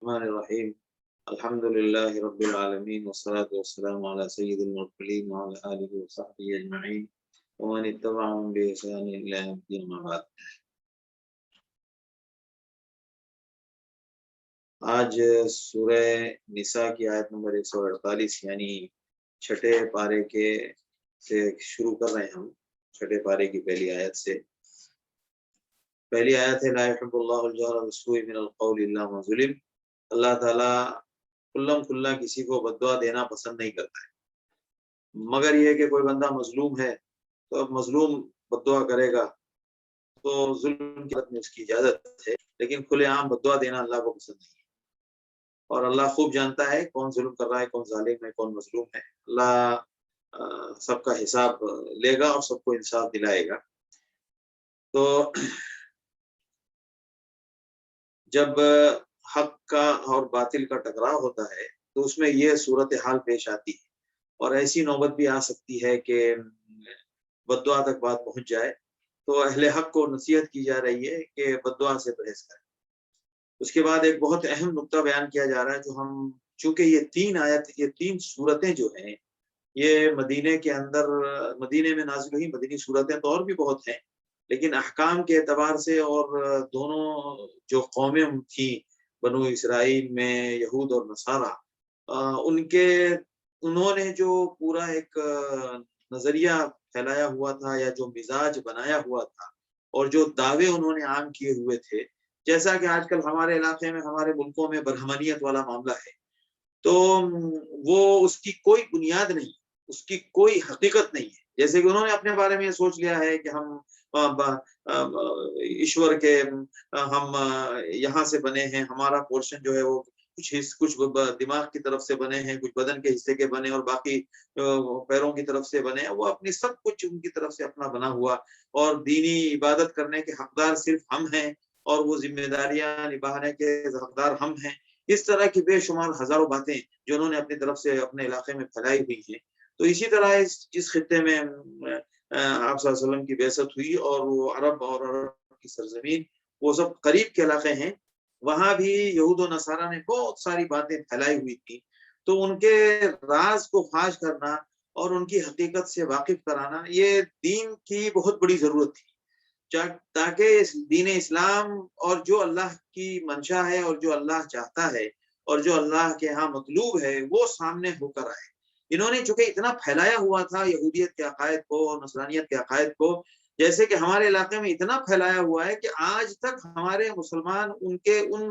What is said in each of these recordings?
Bismillahirrahmanirrahim. Alhamdulillahi Rabbil Alameen. Wassalatu wassalamu ala Sayyidil Mursaleen wa ala alihi wa sahbihi ajma'in. Wa man ittaba'ahum bi ihsanin ila yawmiddin, amma ba'd. آج سورہ نساء کی آیت number 148 یعنی چھٹے پارے کے سے شروع کر رہے ہیں ہم. چھٹے پارے کی پہلی آیت سے. پہلی آیت ہے لا يحب اللہ الجہر بالسوء من القول الا من ظلم. اللہ تعالیٰ کھلا کسی کو بددعا دینا پسند نہیں کرتا ہے، مگر یہ کہ کوئی بندہ مظلوم ہے تو اب مظلوم بددعا کرے گا تو ظلم کی حالت میں اس کی اجازت ہے، لیکن کھلے عام بددعا دینا اللہ کو پسند نہیں ہے. اور اللہ خوب جانتا ہے کون ظلم کر رہا ہے، کون ظالم ہے، کون مظلوم ہے. اللہ سب کا حساب لے گا اور سب کو انصاف دلائے گا. تو جب حق کا اور باطل کا ٹکراؤ ہوتا ہے تو اس میں یہ صورتحال پیش آتی ہے، اور ایسی نوبت بھی آ سکتی ہے کہ بددعا تک بات پہنچ جائے. تو اہل حق کو نصیحت کی جا رہی ہے کہ بددعا سے پرہیز کریں. اس کے بعد ایک بہت اہم نقطہ بیان کیا جا رہا ہے، جو ہم چونکہ یہ تین صورتیں جو ہیں یہ مدینے میں نازل ہوئی. مدنی صورتیں تو اور بھی بہت ہیں، لیکن احکام کے اعتبار سے اور دونوں جو قومیں تھیں بنو اسرائیل میں یہود اور نصارہ، انہوں نے جو پورا ایک نظریہ پھیلایا ہوا تھا یا جو مزاج بنایا ہوا تھا اور جو دعوے انہوں نے عام کیے ہوئے تھے، جیسا کہ آج کل ہمارے علاقے میں ہمارے ملکوں میں برہمنیت والا معاملہ ہے، تو وہ اس کی کوئی بنیاد نہیں، اس کی کوئی حقیقت نہیں ہے. جیسے کہ انہوں نے اپنے بارے میں یہ سوچ لیا ہے کہ ہم ایشور کے ہم یہاں سے بنے ہیں، ہمارا پورشن جو ہے وہ کچھ دماغ کی طرف سے بنے ہیں، کچھ بدن کے حصے کے بنے اور باقی پیروں کی طرف سے بنے. وہ اپنی سب کچھ ان کی طرف سے اپنا بنا ہوا، اور دینی عبادت کرنے کے حقدار صرف ہم ہیں اور وہ ذمہ داریاں نبھانے کے حقدار ہم ہیں. اس طرح کی بے شمار ہزاروں باتیں جو انہوں نے اپنی طرف سے اپنے علاقے میں پھیلائی ہوئی ہیں. تو اسی طرح جس خطے میں آپ صلی اللہ علیہ وسلم کی بعثت ہوئی اور وہ عرب کی سرزمین وہ سب قریب کے علاقے ہیں، وہاں بھی یہود و نصارہ نے بہت ساری باتیں پھیلائی ہوئی تھی. تو ان کے راز کو فاش کرنا اور ان کی حقیقت سے واقف کرانا یہ دین کی بہت بڑی ضرورت تھی، تاکہ دین اسلام اور جو اللہ کی منشا ہے اور جو اللہ چاہتا ہے اور جو اللہ کے ہاں مطلوب ہے وہ سامنے ہو کر آئے. انہوں نے چونکہ اتنا پھیلایا ہوا تھا یہودیت کے عقائد کو اور نصرانیت کے عقائد کو، جیسے کہ ہمارے علاقے میں اتنا پھیلایا ہوا ہے کہ آج تک ہمارے مسلمان ان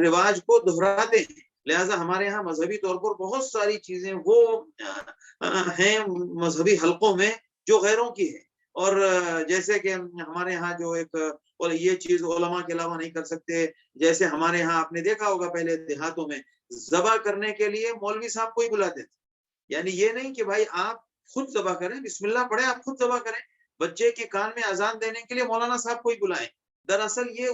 رواج کو دہراتے ہیں. لہٰذا ہمارے ہاں مذہبی طور پر بہت ساری چیزیں وہ ہیں مذہبی حلقوں میں جو غیروں کی ہے. اور جیسے کہ ہمارے ہاں جو ایک اور یہ چیز علماء کے علاوہ نہیں کر سکتے، جیسے ہمارے ہاں آپ نے دیکھا ہوگا پہلے دیہاتوں میں ذبح کرنے کے لیے مولوی صاحب کو ہی بلاتے تھے. یعنی یہ نہیں کہ بھائی آپ خود ذبح کریں، بسم اللہ پڑھیں، آپ خود ذبح کریں. بچے کے کان میں اذان دینے کے لیے مولانا صاحب کو ہی بلائیں. دراصل یہ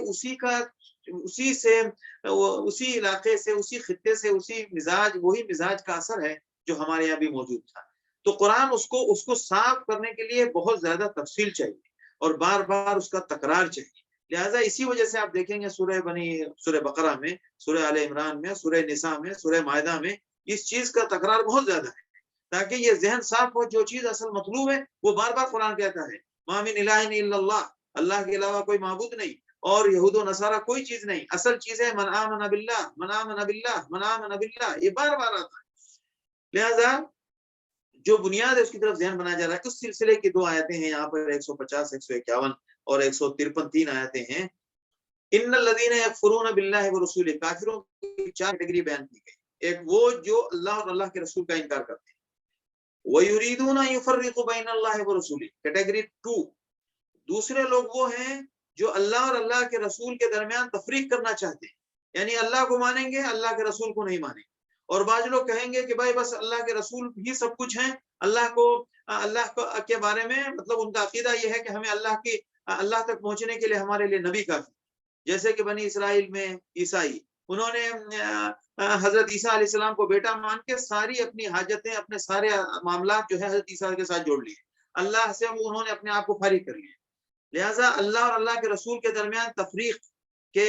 اسی علاقے سے، اسی خطے سے، وہی مزاج کا اثر ہے جو ہمارے یہاں بھی موجود تھا. تو قرآن اس کو صاف کرنے کے لیے بہت زیادہ تفصیل چاہیے اور بار بار اس کا تکرار چاہیے. لہٰذا اسی وجہ سے آپ دیکھیں گے سورہ بقرہ میں، سورہ آل عمران میں، سورہ نساء میں، سورہ مائدہ میں اس چیز کا تکرار بہت زیادہ ہے، تاکہ یہ ذہن صاف ہو. جو چیز اصل مطلوب ہے وہ بار بار قرآن کہتا ہے ما من الہ الا اللہ، اللہ کے علاوہ کوئی معبود نہیں، اور یہود و نصارہ کوئی چیز نہیں. اصل چیز ہے من آمن باللہ، من آمن باللہ، من آمن باللہ. یہ بار بار آتا ہے. لہذا جو بنیاد ہے اس کی طرف ذہن بنایا جا رہا ہے. اس سلسلے کی 2 آیتیں ہیں یہاں پر 150 151 اور 153 3 آیتیں ہیں. ان الذین یکفرون باللہ ورسولہ، کافروں کی 4 کیٹیگری بیان کی گئی. ایک وہ جو اللہ اور اللہ کے رسول کا انکار کرتے ہیں. وَيُرِيدُونَ يُفَرِّقُ بَيْنَ اللَّهِ وَرَسُولِهِ، کیٹیگری 2 دوسرے لوگ وہ ہیں جو اللہ اور اللہ کے رسول کے درمیان تفریق کرنا چاہتے ہیں. یعنی اللہ کو مانیں گے، اللہ کے رسول کو نہیں مانیں گے. اور بعض لوگ کہیں گے کہ بھائی بس اللہ کے رسول ہی سب کچھ ہیں، اللہ کے بارے میں مطلب ان کا عقیدہ یہ ہے کہ ہمیں اللہ تک پہنچنے کے لیے ہمارے لیے نبی کافی. جیسے کہ بنی اسرائیل میں عیسائی، انہوں نے حضرت عیسیٰ علیہ السلام کو بیٹا مان کے ساری اپنی حاجتیں، اپنے سارے معاملات جو ہے حضرت عیسیٰ کے ساتھ جوڑ لیے. اللہ سے انہوں نے اپنے آپ کو فارغ کر لیا. لہٰذا اللہ اور اللہ کے رسول کے درمیان تفریق کے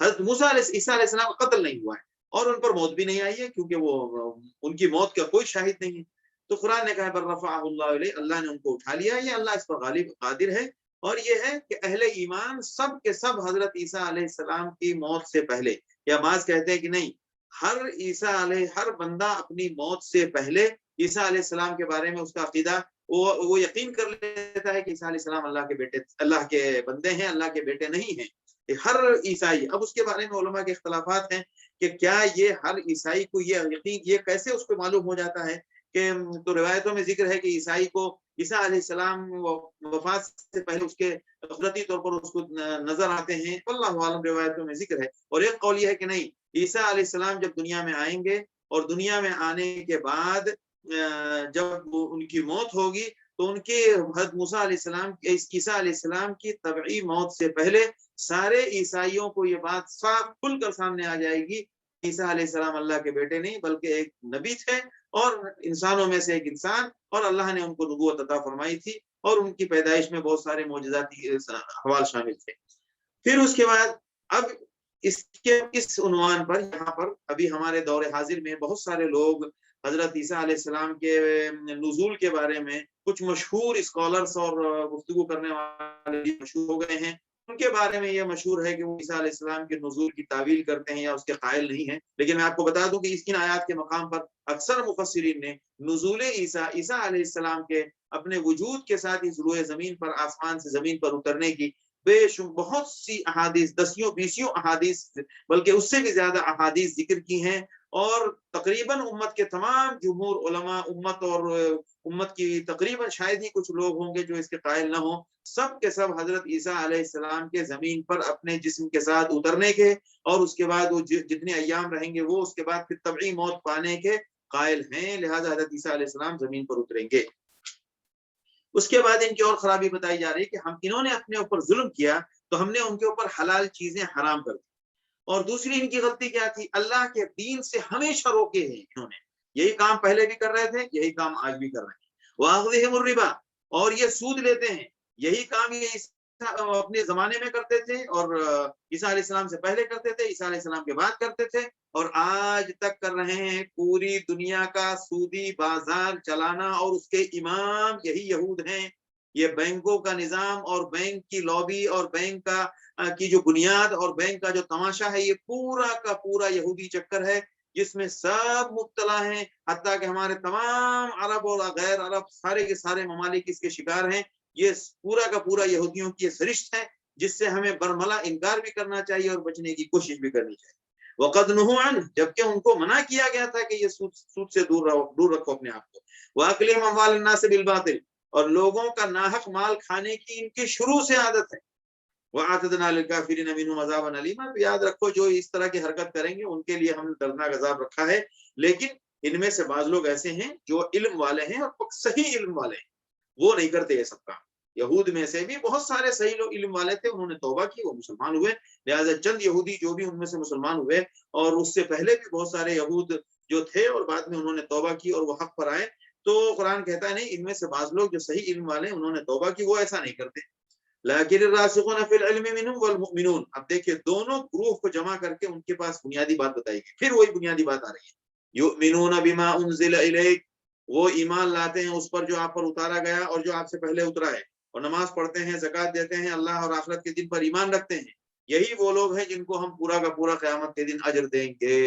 حضرت عیسیٰ علیہ السلام کا قتل نہیں ہوا ہے اور ان پر موت بھی نہیں آئی ہے، کیونکہ وہ ان کی موت کا کوئی شاہد نہیں ہے۔ تو قرآن نے کہا بل رفعہ اللہ علیہ، اللہ نے ان کو اٹھا لیا، یہ اللہ اس پر غالب قادر ہے۔ اور یہ ہے کہ اہل ایمان سب کے سب حضرت عیسیٰ علیہ السلام کی موت سے پہلے، یا بعض کہتے ہیں کہ نہیں، ہر بندہ اپنی موت سے پہلے عیسیٰ علیہ السلام کے بارے میں اس کا عقیدہ وہ یقین کر لیتا ہے کہ عیسیٰ علیہ السلام اللہ کے بیٹے، اللہ کے بندے ہیں، اللہ کے بیٹے نہیں ہیں ہر عیسائی۔ اب اس کے بارے میں علماء کے اختلافات ہیں کہ کیا یہ ہر عیسائی کو یہ یقین، یہ کیسے اس کو معلوم ہو جاتا ہے کہ تو روایتوں میں ذکر ہے کہ عیسائی کو عیسیٰ علیہ السلام وفات سے پہلے اس کے قدرتی طور پر اس کو نظر آتے ہیں، اللہ عالم روایتوں میں ذکر ہے۔ اور ایک قول یہ ہے کہ نہیں، عیسیٰ علیہ السلام جب دنیا میں آئیں گے اور دنیا میں آنے کے بعد جب ان کی موت ہوگی تو ان کے حضرت موسیٰ علیہ السلام، عیسیٰ علیہ السلام کی طبعی موت سے پہلے سارے عیسائیوں کو یہ بات صاف کھل کر سامنے آ جائے گی، عیسیٰ علیہ السلام اللہ کے بیٹے نہیں بلکہ ایک نبی تھے اور انسانوں میں سے ایک انسان، اور اللہ نے ان کو نبوت عطا فرمائی تھی اور ان کی پیدائش میں بہت سارے معجزاتی احوال شامل تھے۔ پھر اس کے بعد اب اس عنوان پر یہاں پر ابھی ہمارے دور حاضر میں بہت سارے لوگ حضرت عیسیٰ علیہ السلام کے نزول کے بارے میں کچھ مشہور اسکالرز اور گفتگو کرنے والے مشہور ہو گئے ہیں، ان کے بارے میں یہ مشہور ہے کہ وہ عیسیٰ علیہ السلام کے نزول کی تعویل کرتے ہیں یا اس کے قائل نہیں ہیں۔ لیکن میں آپ کو بتا دوں کہ ان آیات کے مقام پر اکثر مفسرین نے نزول عیسیٰ علیہ السلام کے اپنے وجود کے ساتھ اس روئے زمین پر، آسمان سے زمین پر اترنے کی بہت سی احادیث، دسیوں بیسیوں احادیث بلکہ اس سے بھی زیادہ احادیث ذکر کی ہیں، اور تقریباً امت کے تمام جمہور علماء امت کی تقریباً شاید ہی کچھ لوگ ہوں گے جو اس کے قائل نہ ہوں، سب کے سب حضرت عیسیٰ علیہ السلام کے زمین پر اپنے جسم کے ساتھ اترنے کے اور اس کے بعد وہ جتنے ایام رہیں گے وہ اس کے بعد پھر طبعی موت پانے کے قائل ہیں، لہذا حضرت عیسیٰ علیہ السلام زمین پر اتریں گے۔ اس کے بعد ان کی اور خرابی بتائی جا رہی ہے کہ انہوں نے اپنے اوپر ظلم کیا تو ہم نے ان کے اوپر حلال چیزیں حرام کر دی، اور دوسری ان کی غلطی کیا تھی، اللہ کے دین سے ہمیشہ روکے ہیں انہوں نے، یہی کام پہلے بھی کر رہے تھے، یہی کام آج بھی کر رہے ہیں، وَأَخْذِهِمُ الرِّبَا، اور یہ سود لیتے ہیں، یہی کام یہ اپنے زمانے میں کرتے تھے اور عیسیٰ علیہ السلام سے پہلے کرتے تھے، عیسیٰ علیہ السلام کے بعد کرتے تھے، اور آج تک کر رہے ہیں۔ پوری دنیا کا سودی بازار چلانا اور اس کے امام یہی یہود ہیں۔ یہ بینکوں کا نظام اور بینک کی لابی اور بینک کی جو بنیاد اور بینک کا جو تماشا ہے، یہ پورا کا پورا یہودی چکر ہے جس میں سب مبتلا ہیں، حتیٰ کہ ہمارے تمام عرب اور غیر عرب سارے کے سارے ممالک اس کے شکار ہیں۔ یہ پورا کا پورا یہودیوں کی سرشت ہے جس سے ہمیں برملا انکار بھی کرنا چاہیے اور بچنے کی کوشش بھی کرنی چاہیے۔ وَقَدْ نُهُوا عَنْهُ، جبکہ ان کو منع کیا گیا تھا کہ یہ سود سے دور رکھو اپنے آپ کو۔ وَأَكْلِهِمْ أَمْوَالَ النَّاسِ بِالْبَاطِلِ، اور لوگوں کا ناحق مال کھانے کی ان کی شروع سے عادت ہے۔ وَأَعْتَدْنَا لِلْكَافِرِينَ مِنْهُمْ عَذَابًا أَلِيمًا، تو یاد رکھو جو اس طرح کی حرکت کریں گے ان کے لیے ہم نے دردناک عذاب رکھا ہے۔ لیکن ان میں سے بعض لوگ ایسے ہیں جو علم والے ہیں اور صحیح علم والے ہیں، وہ نہیں کرتے یہ سب کام۔ یہود میں سے بھی بہت سارے صحیح لوگ علم والے تھے، انہوں نے توبہ کی، وہ مسلمان ہوئے، لہٰذا چند یہودی جو بھی ان میں سے مسلمان ہوئے، اور اس سے پہلے بھی بہت سارے یہود جو تھے اور بعد میں انہوں نے توبہ کی اور وہ حق پر آئے، تو قرآن کہتا ہے نہیں، ان میں سے بعض لوگ جو صحیح علم والے انہوں نے توبہ کی، وہ ایسا نہیں کرتے۔ لیکن الراسخون فی العلم منہم والمؤمنون، اب دیکھیں دونوں گروہ کو جمع کر کے ان کے پاس بنیادی بات بتائی گئی، پھر وہی بنیادی بات آ رہی ہے، یؤمنون بما انزل الیک، وہ ایمان لاتے ہیں اس پر جو آپ پر اتارا گیا اور جو آپ سے پہلے اترا ہے، اور نماز پڑھتے ہیں، زکوٰۃ دیتے ہیں، اللہ اور آخرت کے دن پر ایمان رکھتے ہیں، یہی وہ لوگ ہیں جن کو ہم پورا کا پورا قیامت کے دن اجر دیں گے۔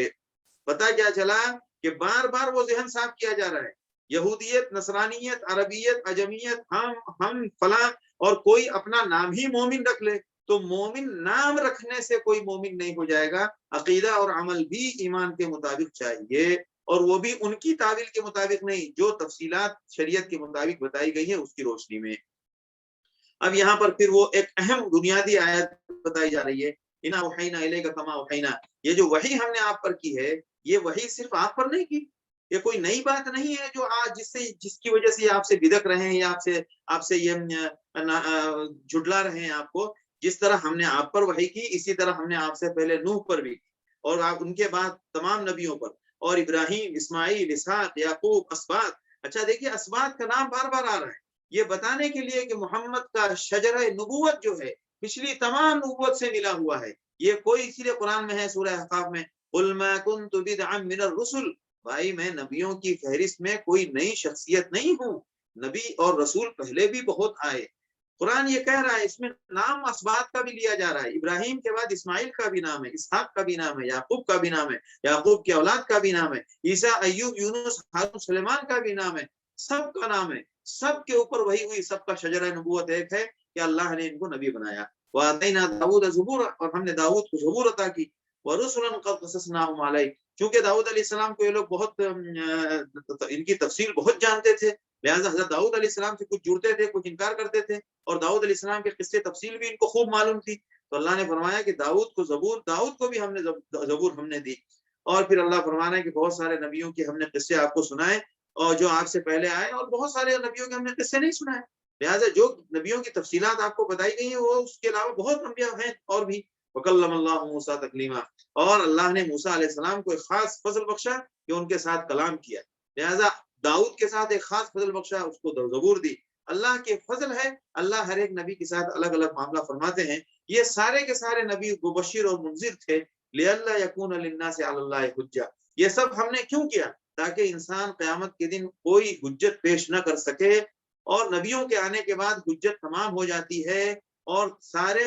پتہ کیا چلا کہ بار بار وہ ذہن صاف کیا جا رہا ہے، یہودیت، نصرانیت، عربیت، عجمیت، ہم فلاں، اور کوئی اپنا نام ہی مومن رکھ لے تو مومن نام رکھنے سے کوئی مومن نہیں ہو جائے گا، عقیدہ اور عمل بھی ایمان کے مطابق چاہیے، اور وہ بھی ان کی تعویل کے مطابق نہیں، جو تفصیلات شریعت کے مطابق بتائی گئی ہے اس کی روشنی میں۔ اب یہاں پر پھر وہ ایک اہم بنیادی آیت بتائی جا رہی ہے، اِنَّا أَوْحَيْنَا إِلَيْكَ كَمَا أَوْحَيْنَا، یہ جو وحی ہم نے آپ پر کی ہے، یہ وحی صرف آپ پر نہیں کی، یہ کوئی نئی بات نہیں ہے جو آج جس کی وجہ سے آپ سے بدک رہے ہیں یا آپ سے یہ جھٹلا رہے ہیں آپ کو۔ جس طرح ہم نے آپ پر وحی کی، اسی طرح ہم نے آپ سے پہلے نوح پر بھی کی، اور آپ ان کے بعد تمام نبیوں پر، اور ابراہیم، اسماعیل، اسحاق، یعقوب، اسباط۔ اچھا دیکھیے، اسباط کا نام بار بار آ رہا ہے، یہ بتانے کے لیے کہ محمد کا شجرہ نبوت جو ہے پچھلی تمام نبوت سے ملا ہوا ہے، یہ کوئی اسی لیے قرآن میں ہے سورہ احقاف میں قل ما كنت بدعا من الرسل، بھائی میں نبیوں کی فہرست میں کوئی نئی شخصیت نہیں ہوں، نبی اور رسول پہلے بھی بہت آئے۔ قرآن یہ کہہ رہا ہے، اس میں نام اسباط کا بھی لیا جا رہا ہے، ابراہیم کے بعد اسماعیل کا بھی نام ہے، اسحاق کا بھی نام ہے، یعقوب کا بھی نام ہے، یعقوب کی اولاد کا بھی نام ہے، عیسیٰ، ایوب، یونس، ہارون، سلیمان کا بھی نام ہے، سب کا نام ہے، سب کے اوپر وہی ہوئی، سب کا شجرہ نبوت ایک ہے کہ اللہ نے ان کو نبی بنایا۔ وَآتَيْنَا داؤد زبورا، اور ہم نے داؤد کو زبور عطا کی، وَرُسُلًا قَدْ قَصَصْنَاهُمْ عَلَيْكَ، چونکہ داؤد علیہ السلام کو یہ لوگ بہت ان کی تفصیل بہت جانتے تھے، لہٰذا حضرت داؤد علیہ السلام سے کچھ جڑتے تھے، کچھ انکار کرتے تھے، اور داؤد علیہ السلام کے قصے تفصیل بھی ان کو خوب معلوم تھی، تو اللہ نے فرمایا کہ داؤد کو بھی ہم نے زبور ہم نے دی۔ اور پھر اللہ فرمانا ہے کہ بہت سارے نبیوں کے ہم نے قصے آپ کو سنائے، اور جو آپ سے پہلے آئے، اور بہت سارے نبیوں کے ہم نے قصے نہیں سنائے، لہٰذا جو نبیوں کی تفصیلات آپ کو بتائی گئی ہیں وہ اس کے علاوہ بہت انبیاء ہیں اور بھی۔ وَكَلَّمَ اللَّهُ مُوسَىٰ تَكْلِيمًا، اور اللہ نے موسیٰ علیہ السلام کو ایک خاص فضل بخشا کہ ان کے ساتھ کلام کیا، لہٰذا داؤد کے ساتھ ایک خاص فضل بخشا، اس کو زبور دی۔ اللہ کے فضل ہے، اللہ ہر ایک نبی کے ساتھ الگ الگ معاملہ فرماتے ہیں۔ یہ سارے کے سارے نبی مبشر اور منذر تھے، لِأَلَّا يَكُونَ لِلنَّاسِ عَلَى اللَّهِ حُجَّةٌ، یہ سب ہم نے کیوں کیا؟ تاکہ انسان قیامت کے دن کوئی حجت پیش نہ کر سکے، اور نبیوں کے آنے کے بعد حجت تمام ہو جاتی ہے، اور سارے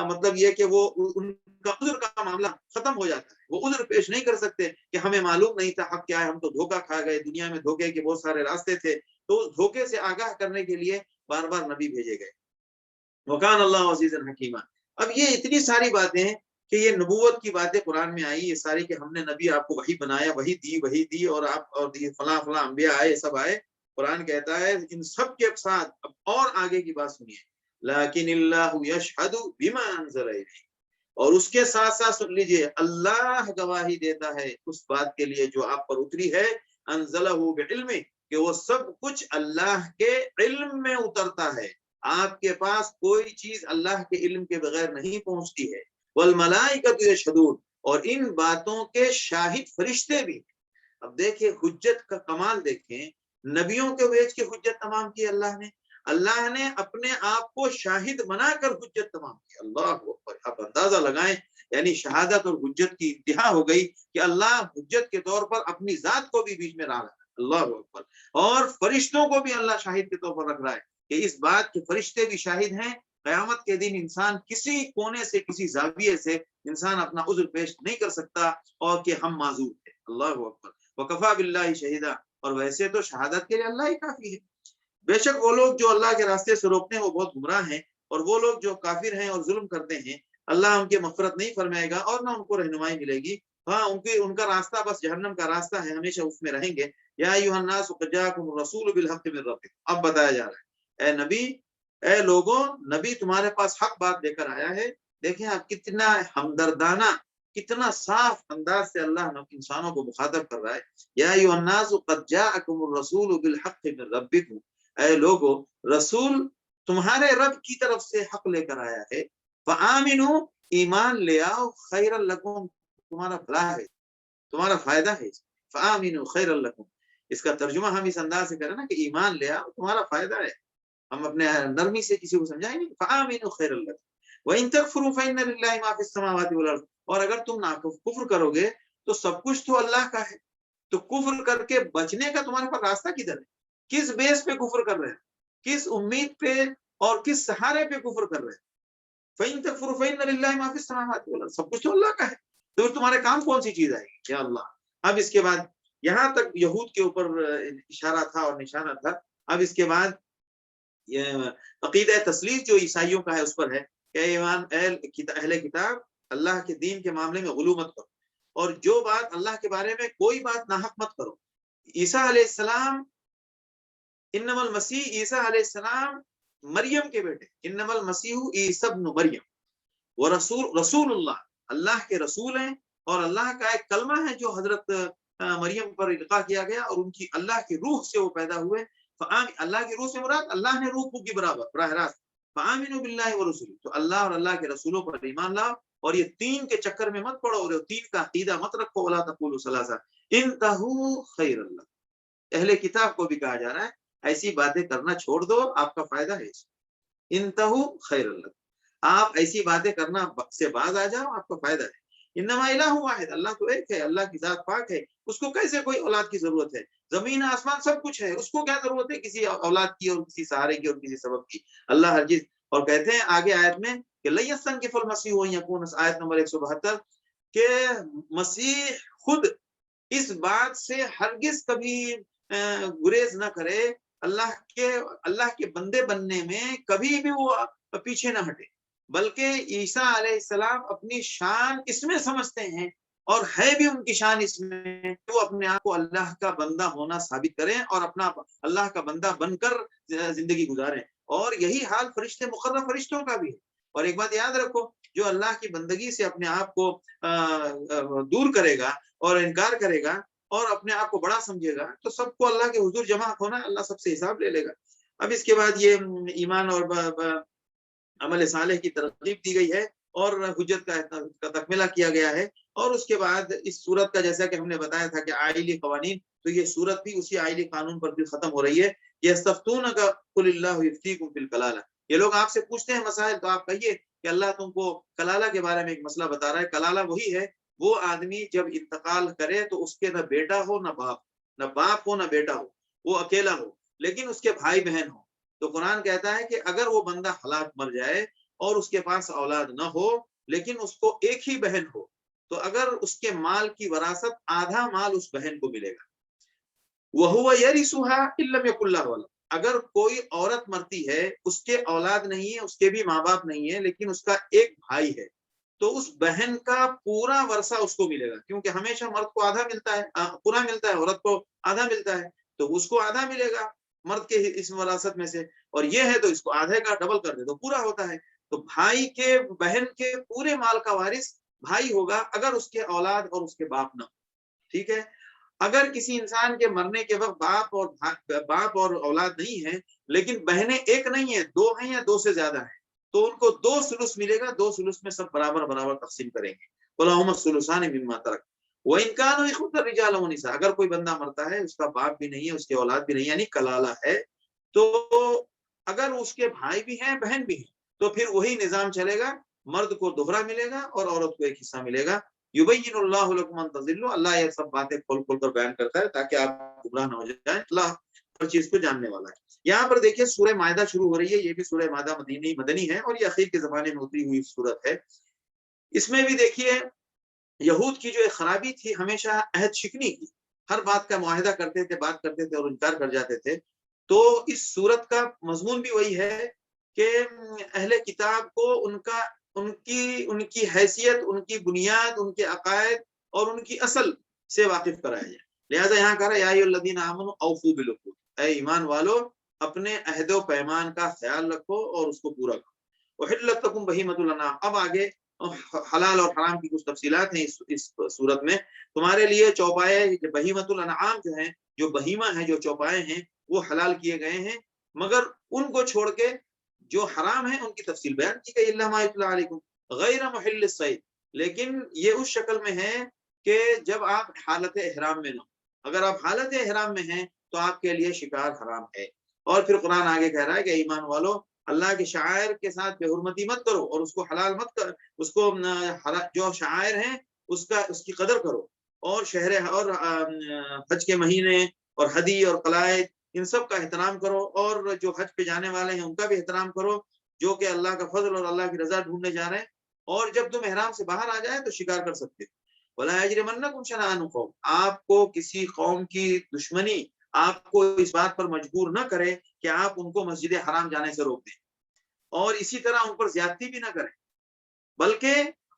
مطلب یہ کہ وہ ان کا عذر کا معاملہ ختم ہو جاتا ہے، وہ عذر پیش نہیں کر سکتے کہ ہمیں معلوم نہیں تھا حق کیا ہے، ہم تو دھوکہ کھا گئے، دنیا میں دھوکے کے بہت سارے راستے تھے، تو اس دھوکے سے آگاہ کرنے کے لیے بار بار نبی بھیجے گئے۔ وَكَانَ اللَّهُ عَزِيزًا حَكِيمًا، اب یہ اتنی ساری باتیں ہیں کہ یہ نبوت کی باتیں قرآن میں آئی، یہ ساری کہ ہم نے نبی آپ کو وحی بنایا، وحی دی اور آپ اور فلاں فلاں انبیاء آئے، سب آئے۔ قرآن کہتا ہے ان سب کے ساتھ اب اور آگے کی بات سنیے، لیکن اللہ یشہد بما انزل الیک، اور اس کے ساتھ ساتھ سن لیجئے اللہ گواہی دیتا ہے اس بات کے لیے جو آپ پر اتری ہے، انزلہ بعلم، کہ وہ سب کچھ اللہ کے علم میں اترتا ہے، آپ کے پاس کوئی چیز اللہ کے علم کے بغیر نہیں پہنچتی ہے۔ والملائکۃ یشہدون، اور ان باتوں کے شاہد فرشتے بھی۔ اب دیکھیں حجت کا کمال، دیکھیں نبیوں کے بھیج کے حجت تمام کی اللہ نے اپنے آپ کو شاہد بنا کر حجت تمام کی۔ اللہ اکبر، آپ اندازہ لگائیں، یعنی شہادت اور حجت کی انتہا ہو گئی کہ اللہ حجت کے طور پر اپنی ذات کو بھی بیچ میں ڈال رہا ہے۔ اللہ اکبر، اور فرشتوں کو بھی اللہ شاہد کے طور پر رکھ رہا ہے کہ اس بات کے فرشتے بھی شاہد ہیں، قیامت کے دن انسان کسی کونے سے کسی زاویے سے انسان اپنا عذر پیش نہیں کر سکتا اور کہ ہم معذور تھے۔ اللہ اکبر، وکفا باللہ شہیدا، اور ویسے تو شہادت کے لیے اللہ ہی کافی ہے۔ بے شک وہ لوگ جو اللہ کے راستے سے روکتے ہیں وہ بہت گمراہ ہیں، اور وہ لوگ جو کافر ہیں اور ظلم کرتے ہیں اللہ ان کی مغفرت نہیں فرمائے گا اور نہ ان کو رہنمائی ملے گی۔ ہاں ان کا راستہ بس جہنم کا راستہ ہے، ہمیشہ اس میں رہیں گے۔ یا ایھا الناس قد جاءکم الرسول بالحق من ربکم، اب بتایا جا رہا ہے اے نبی، اے لوگوں، نبی تمہارے پاس حق بات لے کر آیا ہے۔ دیکھیں آپ کتنا ہمدردانہ، کتنا صاف انداز سے اللہ انسانوں کو مخاطب کر رہا ہے۔ یا ایھا الناس قد جاءکم الرسول بالحق من ربکم، اے لوگو، رسول تمہارے رب کی طرف سے حق لے کر آیا ہے، فآمنوا، ایمان لے آؤ، خیر لکم، تمہارا بھلا ہے، تمہارا فائدہ ہے، فآمنوا خیر لکم۔ اس کا ترجمہ ہم اس انداز سے کریں نا کہ ایمان لے آؤ، تمہارا فائدہ ہے، ہم اپنے نرمی سے کسی کو سمجھائیں گے، فآمنوا خیر لکم وإن تکفروا فإن للہ ما فی السماوات والارض، اور اگر تم کفر کرو گے تو سب کچھ تو اللہ کا ہے، تو کفر کر کے بچنے کا تمہارے پاس راستہ کدھر ہے؟ کس بیس پہ کفر کر رہے ہیں، کس امید پہ اور کس سہارے پہ کفر کر رہے ہیں؟ فَإِن تَكْفُرُوا فَإِنَّ لِلَّهِ مَا فِي السَّمَاوَاتِ وَالْأَرْضِ، سب کچھ تو اللہ کا ہے، تو تمہارے کام کون سی چیز آئے گی؟ یا اللہ۔ اب اس کے بعد یہاں تک یہود کے اوپر اشارہ تھا اور نشانہ تھا، اب اس کے بعد عقیدہ تثلیث جو عیسائیوں کا ہے اس پر ہے کہ ایمان اہل کتاب، اللہ کے دین کے معاملے میں غلو مت کرو، اور جو بات اللہ کے بارے میں کوئی بات ناحق مت کرو۔ عیسیٰ علیہ السلام، انما المسیح، عیسیٰ علیہ السلام مریم کے بیٹے، انما المسیح عیسی ابن مریم، وہ رسول اللہ، اللہ کے رسول ہیں، اور اللہ کا ایک کلمہ ہے جو حضرت مریم پر القاء کیا گیا، اور ان کی اللہ کی روح سے وہ پیدا ہوئے۔ اللہ کی روح سے مراد اللہ نے روح کو کی برابر براہ راست، فآمنوا باللہ ورسولہ، تو اللہ اور اللہ کے رسولوں پر ایمان لاؤ، اور یہ تین کے چکر میں مت پڑو، اور یہ تین کا عقیدہ مت رکھو، ولا تقولوا ثلاثہ انتہوا خیر اللہ۔ اہل کتاب کو بھی کہا جا رہا ہے ایسی باتیں کرنا چھوڑ دو، آپ کا فائدہ ہے، انتہوا خیر اللہ۔ آپ ایسی باتیں کرنا سے باز آ جاؤ، آپ کا فائدہ ہے۔ انما الہ واحد، اللہ تو ایک ہے، اللہ کی ذات پاک ہے، اس کو کیسے کوئی اولاد کی ضرورت ہے؟ زمین آسمان سب کچھ ہے، اس کو کیا ضرورت ہے کسی اولاد کی اور کسی سہارے کی اور کسی سبب کی؟ اللہ ہر چیز۔ اور کہتے ہیں آگے آیت میں کہ لن یستنکف المسیح ان یکون، آیت نمبر 172، کہ مسیح خود اس بات سے ہرگز کبھی گریز نہ کرے، اللہ کے بندے بننے میں کبھی بھی وہ پیچھے نہ ہٹے، بلکہ عیسیٰ علیہ السلام اپنی شان اس میں سمجھتے ہیں، اور ہے بھی ان کی شان اس میں، وہ اپنے آپ کو اللہ کا بندہ ہونا ثابت کریں اور اپنا اللہ کا بندہ بن کر زندگی گزاریں۔ اور یہی حال فرشتے، مقرب فرشتوں کا بھی ہے۔ اور ایک بات یاد رکھو، جو اللہ کی بندگی سے اپنے آپ کو دور کرے گا اور انکار کرے گا اور اپنے آپ کو بڑا سمجھے گا، تو سب کو اللہ کے حضور جمع ہونا، اللہ سب سے حساب لے لے گا۔ اب اس کے بعد یہ ایمان اور عمل صالح کی ترغیب دی گئی ہے اور حجت کا تکملہ کیا گیا ہے۔ اور اس کے بعد اس صورت کا، جیسا کہ ہم نے بتایا تھا کہ آئلی قوانین، تو یہ صورت بھی اسی آئلی قانون پر بھی ختم ہو رہی ہے۔ یستفتونک قل اللہ یفتیکم فی الکلالہ، یہ لوگ آپ سے پوچھتے ہیں مسائل، تو آپ کہیے کہ اللہ تم کو کلالہ کے بارے میں ایک مسئلہ بتا رہا ہے۔ کلالہ وہی ہے، وہ آدمی جب انتقال کرے تو اس کے نہ بیٹا ہو نہ باپ، نہ باپ ہو نہ بیٹا ہو، وہ اکیلا ہو، لیکن اس کے بھائی بہن ہو۔ تو قرآن کہتا ہے کہ اگر وہ بندہ ہلاک مر جائے اور اس کے پاس اولاد نہ ہو، لیکن اس کو ایک ہی بہن ہو، تو اگر اس کے مال کی وراثت آدھا مال اس بہن کو ملے گا۔ وَهُوَ يَرِثُهَا إِن لَّمْ يَكُن لَّهُ وَلَدٌ، اگر کوئی عورت مرتی ہے، اس کے اولاد نہیں ہے، اس کے بھی ماں باپ نہیں ہے، لیکن اس کا ایک بھائی ہے، تو اس بہن کا پورا ورثہ اس کو ملے گا، کیونکہ ہمیشہ مرد کو آدھا ملتا ہے، پورا ملتا ہے، عورت کو آدھا ملتا ہے، تو اس کو آدھا ملے گا مرد کے اس وراثت میں سے، اور یہ ہے تو اس کو آدھے کا ڈبل کر دے تو پورا ہوتا ہے۔ تو بھائی کے، بہن کے پورے مال کا وارث بھائی ہوگا، اگر اس کے اولاد اور اس کے باپ نہ ہو۔ ٹھیک ہے، اگر کسی انسان کے مرنے کے وقت باپ اور اولاد نہیں ہے، لیکن بہنیں ایک نہیں ہیں، دو ہیں یا دو سے زیادہ ہیں، تو ان کو 2 ثلث ملے گا، 2 ثلث میں سب برابر برابر تقسیم کریں گے۔ وَلَهُمَ الثُّلُثَانِ مِمَّا تَرَكَ وَإِن كَانُوا إِخْوَةً رِجَالًا وَنِسَاءً، اگر کوئی بندہ مرتا ہے، اس کا باپ بھی نہیں ہے، اس کے اولاد بھی نہیں، یعنی کلالہ ہے، تو اگر اس کے بھائی بھی ہیں، بہن بھی ہیں، تو پھر وہی نظام چلے گا، مرد کو دوہرا ملے گا اور عورت کو ایک حصہ ملے گا۔ یبین اللہ لکم ان تضلوا، اللہ یہ سب باتیں کھول کھول کر بیان کرتا ہے تاکہ آپ گمراہ نہ ہو جائیں، اللہ ہر چیز کو جاننے والا ہے۔ یہاں پر دیکھیے سورہ مائدہ شروع ہو رہی ہے، یہ بھی سورہ مائدہ مدنی ہے، اور یہ اخیر کے زمانے میں اتری ہوئی صورت ہے۔ اس میں بھی دیکھیے یہود کی جو ایک خرابی تھی، ہمیشہ عہد شکنی کی، ہر بات کا معاہدہ کرتے تھے، بات کرتے تھے اور انکار کر جاتے تھے۔ تو اس صورت کا مضمون بھی وہی ہے کہ اہل کتاب کو ان کی حیثیت، ان کی بنیاد، ان کے عقائد اور ان کی اصل سے واقف کرایا جائے۔ لہٰذا یہاں کہا رہا ہے یا ایھا الذین آمنوا اوفوا بالعقود، اے ایمان والو اپنے عہد و پیمان کا خیال رکھو اور اس کو پورا کرو۔ احلت لکم بہیمۃ الانعام، اب آگے حلال اور حرام کی کچھ تفصیلات ہیں اس صورت میں۔ تمہارے لیے چوپائے بہیمۃ الانعام جو ہیں، جو بہیمہ ہیں، جو چوپائے ہیں، وہ حلال کیے گئے ہیں، مگر ان کو چھوڑ کے جو حرام ہیں ان کی تفصیل بیان کی گئی۔ الا ما یتلی علیکم غیر محل الصید، لیکن یہ اس شکل میں ہے کہ جب آپ حالت احرام میں نہ ہو، اگر آپ حالت احرام میں ہیں تو آپ کے لیے شکار حرام ہے۔ اور پھر قرآن آگے کہہ رہا ہے کہ ایمان والو اللہ کے شعائر کے ساتھ بے حرمتی مت کرو اور اس کو حلال مت کرو، اس کو جو شعائر ہیں اس کی قدر کرو، اور شہر اور حج کے مہینے اور ہدی اور قلائد ان سب کا احترام کرو، اور جو حج پہ جانے والے ہیں ان کا بھی احترام کرو، جو کہ اللہ کا فضل اور اللہ کی رضا ڈھونڈنے جا رہے ہیں۔ اور جب تم احرام سے باہر آ جائے تو شکار کر سکتے ہو۔ وَلَا يَجْرِمَنَّكُمْ شَنَآنُ قَوْمٍ، آپ کو کسی قوم کی دشمنی آپ کو اس بات پر مجبور نہ کرے کہ آپ ان کو مسجد حرام جانے سے روک دیں، اور اسی طرح ان پر زیادتی بھی نہ کریں، بلکہ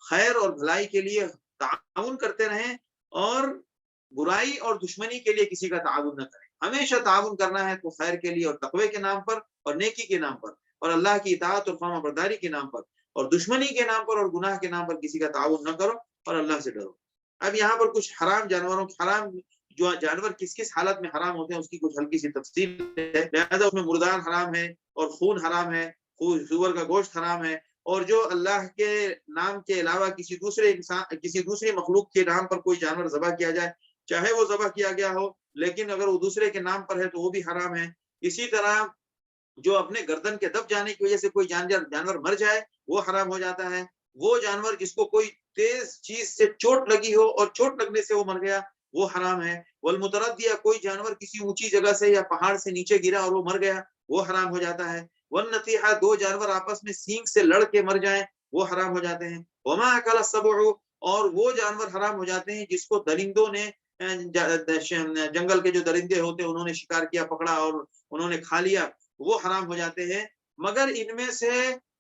خیر اور بھلائی کے لیے تعاون کرتے رہیں، اور برائی اور دشمنی کے لیے کسی کا تعاون نہ کریں۔ ہمیشہ تعاون کرنا ہے تو خیر کے لیے اور تقوی کے نام پر اور نیکی کے نام پر اور اللہ کی اطاعت اور فرما برداری کے نام پر، اور دشمنی کے نام پر اور گناہ کے نام پر کسی کا تعاون نہ کرو، اور اللہ سے ڈرو۔ اب یہاں پر کچھ حرام جانوروں کی، حرام جو جانور کس کس حالت میں حرام ہوتے ہیں اس کی کچھ ہلکی سی تفصیل ہے۔ لہٰذا اس میں مردار حرام ہے اور خون حرام ہے، سور کا گوشت حرام ہے، اور جو اللہ کے نام کے علاوہ کسی دوسری مخلوق کے نام پر کوئی جانور ذبح کیا جائے، چاہے وہ ذبح کیا گیا ہو لیکن اگر وہ دوسرے کے نام پر ہے تو وہ بھی حرام ہے۔ اسی طرح جو اپنے گردن کے دب جانے کی وجہ سے کوئی جانور مر جائے وہ حرام ہو جاتا ہے. وہ جانور جس کو کوئی تیز چیز سے چوٹ لگی ہو اور چوٹ لگنے سے وہ مر گیا وہ حرام ہے. والمتردیہ کوئی جانور کسی اونچی جگہ سے یا پہاڑ سے نیچے گرا اور وہ مر گیا وہ حرام ہو جاتا ہے. والنطیحہ دو جانور آپس میں سینگ سے لڑ کے مر جائیں وہ حرام ہو جاتے ہیں. وما اکل السبع اور وہ جانور حرام ہو جاتے ہیں جس کو درندوں نے جنگل کے جو درندے ہوتے ہیں انہوں نے شکار کیا پکڑا اور انہوں نے کھا لیا وہ حرام ہو جاتے ہیں. مگر ان میں سے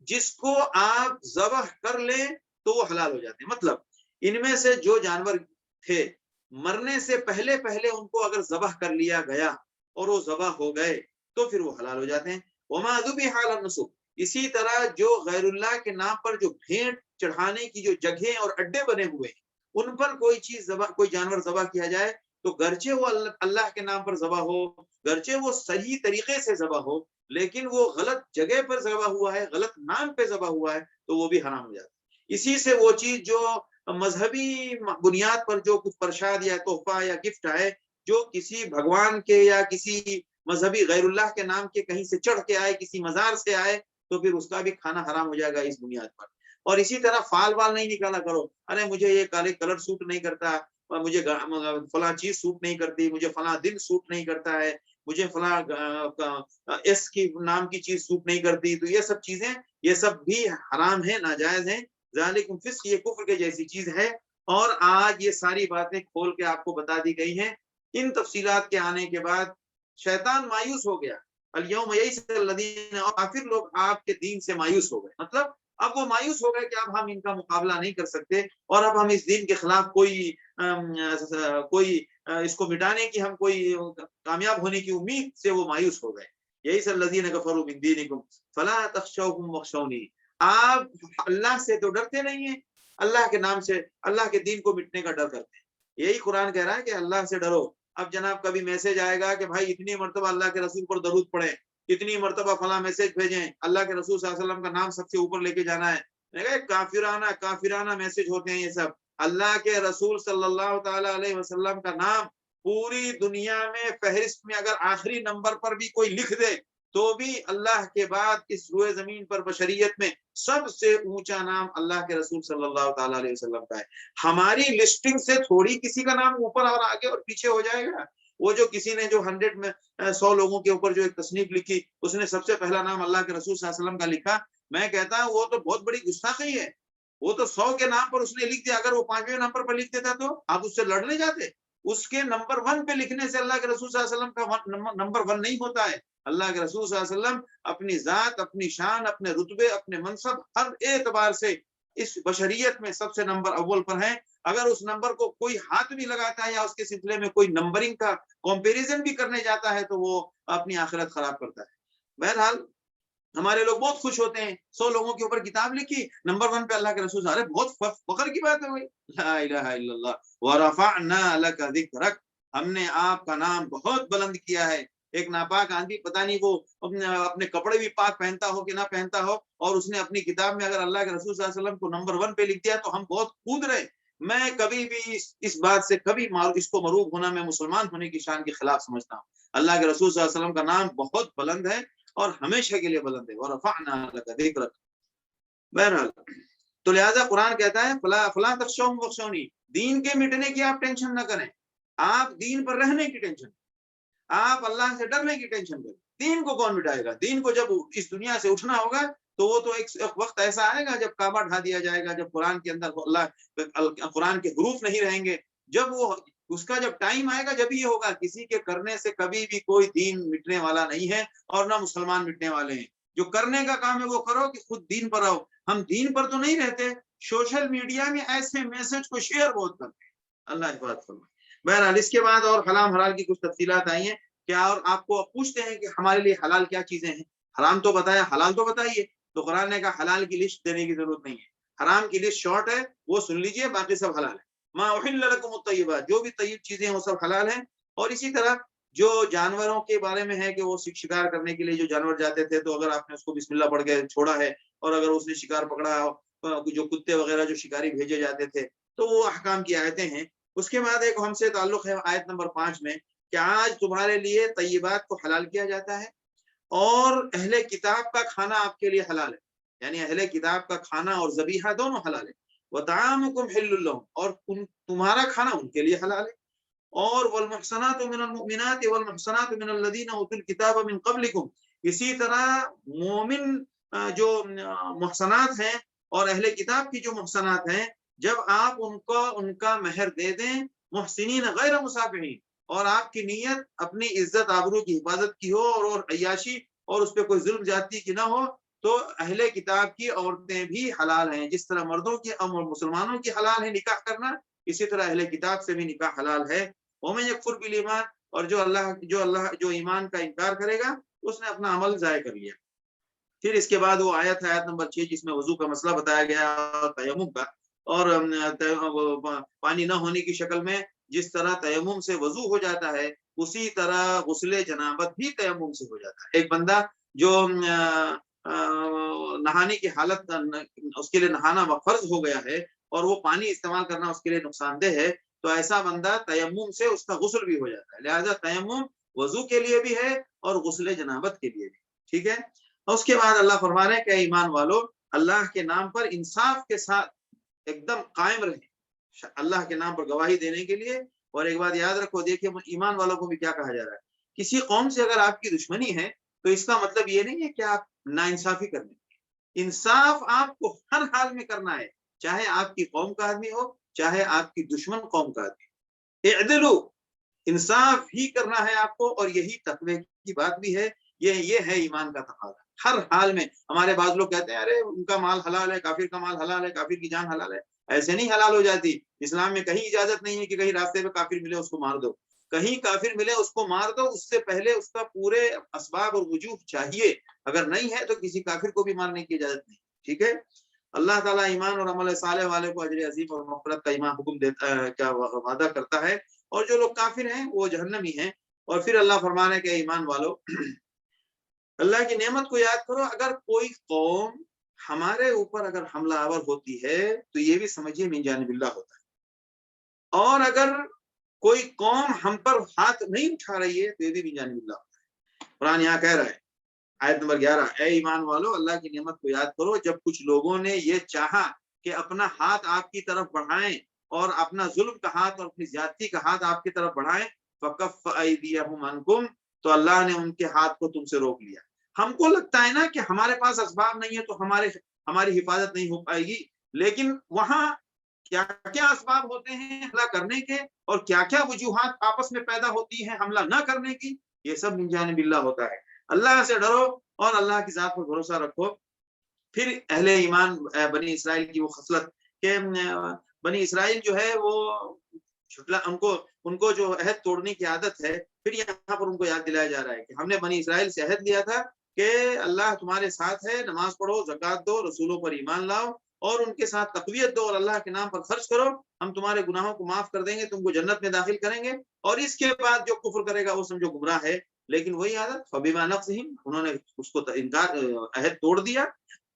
جس کو آپ ذبح کر لیں تو وہ حلال ہو جاتے ہیں. مطلب ان میں سے جو جانور تھے مرنے سے پہلے ان کو اگر ذبح کر لیا گیا اور وہ ذبح ہو گئے تو پھر وہ حلال ہو جاتے ہیں. وما ذبح علی النصب اسی طرح جو غیر اللہ کے نام پر جو بھینٹ چڑھانے کی جو جگہیں اور اڈے بنے ہوئے ہیں ان پر کوئی جانور ذبح کیا جائے تو گرچہ وہ اللہ کے نام پر ذبح ہو گرچہ وہ صحیح طریقے سے ذبح ہو لیکن وہ غلط جگہ پر ذبح ہوا ہے غلط نام پہ ذبح ہوا ہے تو وہ بھی حرام ہو جاتا ہے. اسی سے وہ چیز جو مذہبی بنیاد پر جو کچھ پرشاد یا تحفہ یا گفٹ آئے جو کسی بھگوان کے یا کسی مذہبی غیر اللہ کے نام کے کہیں سے چڑھ کے آئے کسی مزار سے آئے تو پھر اس کا بھی کھانا حرام ہو جائے گا اس بنیاد پر. اور اسی طرح فال نہیں نکالا کرو. ارے مجھے یہ کالے کلر سوٹ نہیں کرتا مجھے فلاں چیز سوٹ نہیں کرتی مجھے فلاں دن سوٹ نہیں کرتا ہے مجھے فلاں ایس کی نام کی چیز سوٹ نہیں کرتی تو یہ سب چیزیں یہ سب بھی حرام ہیں ناجائز ہیں. ذالکم فسق یہ کفر کے جیسی چیز ہے. اور آج یہ ساری باتیں کھول کے آپ کو بتا دی گئی ہیں. ان تفصیلات کے آنے کے بعد شیطان مایوس ہو گیا. الیوم یئس الذین اور کافر لوگ آپ کے دین سے مایوس ہو گئے. مطلب اب وہ مایوس ہو گئے کہ اب ہم ان کا مقابلہ نہیں کر سکتے اور اب ہم اس دین کے خلاف کوئی اس کو مٹانے کی ہم کوئی کامیاب ہونے کی امید سے وہ مایوس ہو گئے. یئس الذین کفروا من دینکم فلا تخشوهم واخشونی آپ اللہ سے تو ڈرتے نہیں ہیں اللہ کے نام سے اللہ کے دین کو مٹنے کا ڈر کرتے ہیں. یہی قرآن کہہ رہا ہے کہ اللہ سے ڈرو. اب جناب کبھی میسج آئے گا کہ بھائی اتنی مرتبہ اللہ کے رسول پر درود پڑھیں اتنی مرتبہ فلاں میسج بھیجیں اللہ کے رسول صلی اللہ علیہ وسلم کا نام سب سے اوپر لے کے جانا ہے. کافرانہ میسج ہوتے ہیں یہ سب. اللہ کے رسول صلی اللہ تعالی علیہ وسلم کا نام پوری دنیا میں فہرست میں اگر آخری نمبر پر بھی کوئی لکھ دے تو بھی اللہ کے بعد اس روئے زمین پر بشریت میں سب سے اونچا نام اللہ کے رسول صلی اللہ تعالی علیہ وسلم کا ہے. ہماری لسٹنگ سے تھوڑی کسی کا نام اوپر اور آگے اور پیچھے ہو جائے گا. وہ جو کسی نے جو 100 میں 100 لوگوں کے اوپر جو ایک تصنیف لکھی اس نے سب سے پہلا نام اللہ کے رسول صلی اللہ علیہ وسلم کا لکھا. میں کہتا ہوں وہ تو بہت بڑی گستاخی ہے. وہ تو 100 کے نام پر اس نے لکھ دیا. اگر وہ 5ویں نمبر پر لکھ دیتا تو آپ اس سے لڑنے جاتے. اس کے نمبر 1 پہ لکھنے سے اللہ کے رسول صلی اللہ علیہ وسلم کا نمبر 1 نہیں ہوتا ہے. اللہ کے رسول صلی اللہ علیہ وسلم اپنی ذات اپنی شان اپنے رتبے اپنے منصب ہر اعتبار سے اس بشریت میں سب سے نمبر اول پر ہیں. اگر اس نمبر کو کوئی ہاتھ بھی لگاتا ہے یا اس کے سلسلے میں کوئی نمبرنگ کا کمپیریزن بھی کرنے جاتا ہے تو وہ اپنی آخرت خراب کرتا ہے. بہرحال ہمارے لوگ بہت خوش ہوتے ہیں 100 لوگوں کے اوپر کتاب لکھی نمبر 1 پہ اللہ کے رسول. ارے بہت فخر کی بات ہے بھائی. لا الہ الا اللہ ورفعنا لک ذکرک ہم نے آپ کا نام بہت بلند کیا ہے. ایک ناپاک آدمی پتہ نہیں وہ اپنے کپڑے بھی پاک پہنتا ہو کہ نہ پہنتا ہو اور اس نے اپنی کتاب میں اگر اللہ کے رسول صلی اللہ علیہ وسلم کو نمبر 1 پہ لکھ دیا تو ہم بہت کود رہے. میں کبھی بھی اس بات سے کبھی اس کو مروب ہونا میں مسلمان ہونے کی شان کے خلاف سمجھتا ہوں. اللہ کے رسول صلی اللہ علیہ وسلم کا نام بہت بلند ہے اور ہمیشہ کے لیے بلند ہے. ورفعنا لک ذکرک. بہرحال تو لہٰذا قرآن کہتا ہے فلا تخشوہم واخشونی دین کے مٹنے کی آپ ٹینشن نہ کریں. آپ دین پر رہنے کی ٹینشن آپ اللہ سے ڈرنے کی ٹینشن کریں. دین کو کون مٹائے گا؟ دین کو جب اس دنیا سے اٹھنا ہوگا تو وہ تو ایک وقت ایسا آئے گا جب کعبہ ڈھا دیا جائے گا جب قرآن کے اندر قرآن کے حروف نہیں رہیں گے. جب وہ اس کا جب ٹائم آئے گا جب یہ ہوگا. کسی کے کرنے سے کبھی بھی کوئی دین مٹنے والا نہیں ہے اور نہ مسلمان مٹنے والے ہیں. جو کرنے کا کام ہے وہ کرو کہ خود دین پر رہو. ہم دین پر تو نہیں رہتے. سوشل میڈیا میں ایسے میسج کو شیئر بہت کرتے ہیں. اللہ حفاظت فرمائے. بہرحال اس کے بعد اور حرام حلال کی کچھ تفصیلات آئی ہیں کیا اور آپ کو پوچھتے ہیں کہ ہمارے لیے حلال کیا چیزیں ہیں. حرام تو بتایا حلال تو بتائیے. تو قرآن نے کہا حلال کی لسٹ دینے کی ضرورت نہیں ہے. حرام کی لسٹ شارٹ ہے وہ سن لیجئے باقی سب حلال ہے. ما احل لکم الطیبات جو بھی طیب چیزیں ہیں وہ سب حلال ہیں. اور اسی طرح جو جانوروں کے بارے میں ہے کہ وہ شکار کرنے کے لیے جو جانور جاتے تھے تو اگر آپ نے اس کو بسم اللہ پڑھ کے چھوڑا ہے اور اگر اس نے شکار پکڑا جو کتے وغیرہ جو شکاری بھیجے جاتے تھے تو وہ احکام کی آیتیں ہیں. اس کے بعد ایک ہم سے تعلق ہے آیت نمبر 5 میں کہ آج تمہارے لیے طیبات کو حلال کیا جاتا ہے اور اہل کتاب کا کھانا آپ کے لیے حلال ہے، یعنی اہل کتاب کا کھانا اور ذبیحہ دونوں حلال ہے۔ وطعامکم حل لہم، اور تمہارا کھانا ان کے لیے حلال ہے۔ اور والمحصنات من المؤمنات والمحصنات من الذین اوتوا الکتاب من قبلکم، اسی طرح مومن جو محصنات ہیں اور اہل کتاب کی جو محصنات ہیں، جب آپ ان کا مہر دے دیں، محسنین غیر مسافحین، اور آپ کی نیت اپنی عزت آبرو کی حفاظت کی ہو اور عیاشی اور اس پہ کوئی ظلم زیادتی کی نہ ہو، تو اہل کتاب کی عورتیں بھی حلال ہیں۔ جس طرح مردوں کی اور مسلمانوں کی حلال ہے نکاح کرنا، اسی طرح اہل کتاب سے بھی نکاح حلال ہے۔ ومن یکفر بالایمان، اور جو ایمان کا انکار کرے گا اس نے اپنا عمل ضائع کر لیا۔ پھر اس کے بعد وہ آیت نمبر 6 جس میں وضو کا مسئلہ بتایا گیا اور تیمم کا، اور پانی نہ ہونے کی شکل میں جس طرح تیمم سے وضو ہو جاتا ہے، اسی طرح غسل جنابت بھی تیمم سے ہو جاتا ہے۔ ایک بندہ جو نہانے کی حالت، اس کے لیے نہانا فرض ہو گیا ہے اور وہ پانی استعمال کرنا اس کے لیے نقصان دہ ہے، تو ایسا بندہ تیمم سے اس کا غسل بھی ہو جاتا ہے۔ لہذا تیمم وضو کے لیے بھی ہے اور غسل جنابت کے لیے بھی، ٹھیک ہے۔ اور اس کے بعد اللہ فرما رہے ہیں کہ ایمان والو، اللہ کے نام پر انصاف کے ساتھ ایک دم قائم رہے اللہ کے نام پر گواہی دینے کے لیے۔ اور ایک بات یاد رکھو، دیکھیں ایمان والوں کو بھی کیا کہا جا رہا ہے، کسی قوم سے اگر آپ کی دشمنی ہے تو اس کا مطلب یہ نہیں ہے کہ آپ ناانصافی کریں، انصاف آپ کو ہر حال میں کرنا ہے، چاہے آپ کی قوم کا آدمی ہو، چاہے آپ کی دشمن قوم کا آدمی۔ اعدلو، انصاف ہی کرنا ہے آپ کو، اور یہی تقوی کی بات بھی ہے، یہ ہے ایمان کا تقاضا۔ ہر حال میں ہمارے بعض لوگ کہتے ہیں ارے ان کا مال حلال ہے، کافر کا مال حلال ہے، کافر کی جان حلال ہے۔ ایسے نہیں حلال ہو جاتی، اسلام میں کہیں اجازت نہیں ہے کہ کہیں راستے میں کافر ملے اس کو مار دو، کہیں کافر ملے اس کو مار دو، اس سے پہلے اس کا پورے اسباب اور وجوہ چاہیے، اگر نہیں ہے تو کسی کافر کو بھی مارنے کی اجازت نہیں، ٹھیک ہے۔ اللہ تعالیٰ ایمان اور عمل صالح والے کو اجر عظیم اور مغفرت کا ایمان حکم دیتا ہے، کیا وعدہ کرتا ہے، اور جو لوگ کافر ہیں وہ جہنمی ہیں۔ اور پھر اللہ فرمانے کے ایمان والو، اللہ کی نعمت کو یاد کرو، اگر کوئی قوم ہمارے اوپر اگر حملہ آور ہوتی ہے تو یہ بھی سمجھیے من جانب اللہ ہوتا ہے، اور اگر کوئی قوم ہم پر ہاتھ نہیں اٹھا رہی ہے تو یہ بھی من جانب اللہ ہوتا ہے۔ قرآن یہاں کہہ رہا ہے آیت نمبر 11، اے ایمان والو اللہ کی نعمت کو یاد کرو جب کچھ لوگوں نے یہ چاہا کہ اپنا ہاتھ آپ کی طرف بڑھائیں اور اپنا ظلم کا ہاتھ اور اپنی زیادتی کا ہاتھ آپ کی طرف بڑھائیں، فکف ایدیہم عنکم، تو اللہ نے ان کے ہاتھ کو تم سے روک لیا۔ ہم کو لگتا ہے نا کہ ہمارے پاس اسباب نہیں ہے تو ہماری حفاظت نہیں ہو پائے گی، لیکن وہاں کیا کیا اسباب ہوتے ہیں حملہ کرنے کے، اور کیا کیا وجوہات آپس میں پیدا ہوتی ہیں حملہ نہ کرنے کی، یہ سب من جانب اللہ ہوتا ہے۔ اللہ سے ڈرو اور اللہ کی ذات پر بھروسہ رکھو۔ پھر اہل ایمان بنی اسرائیل کی وہ خصلت کہ بنی اسرائیل جو ہے وہ ان کو جو عہد توڑنے کی عادت ہے، پھر یہاں پر ان کو یاد دلایا جا رہا ہے کہ ہم نے بنی اسرائیل سے عہد لیا تھا کہ اللہ تمہارے ساتھ ہے، نماز پڑھو، زکوٰۃ دو، رسولوں پر ایمان لاؤ اور ان کے ساتھ تقویت دو اور اللہ کے نام پر خرچ کرو، ہم تمہارے گناہوں کو معاف کر دیں گے، تم کو جنت میں داخل کریں گے۔ اور اس کے بعد جو کفر کرے گا وہ سمجھو گمراہ ہے۔ لیکن وہی عادت، فبما نقضہم، انہوں نے اس کو عہد توڑ دیا،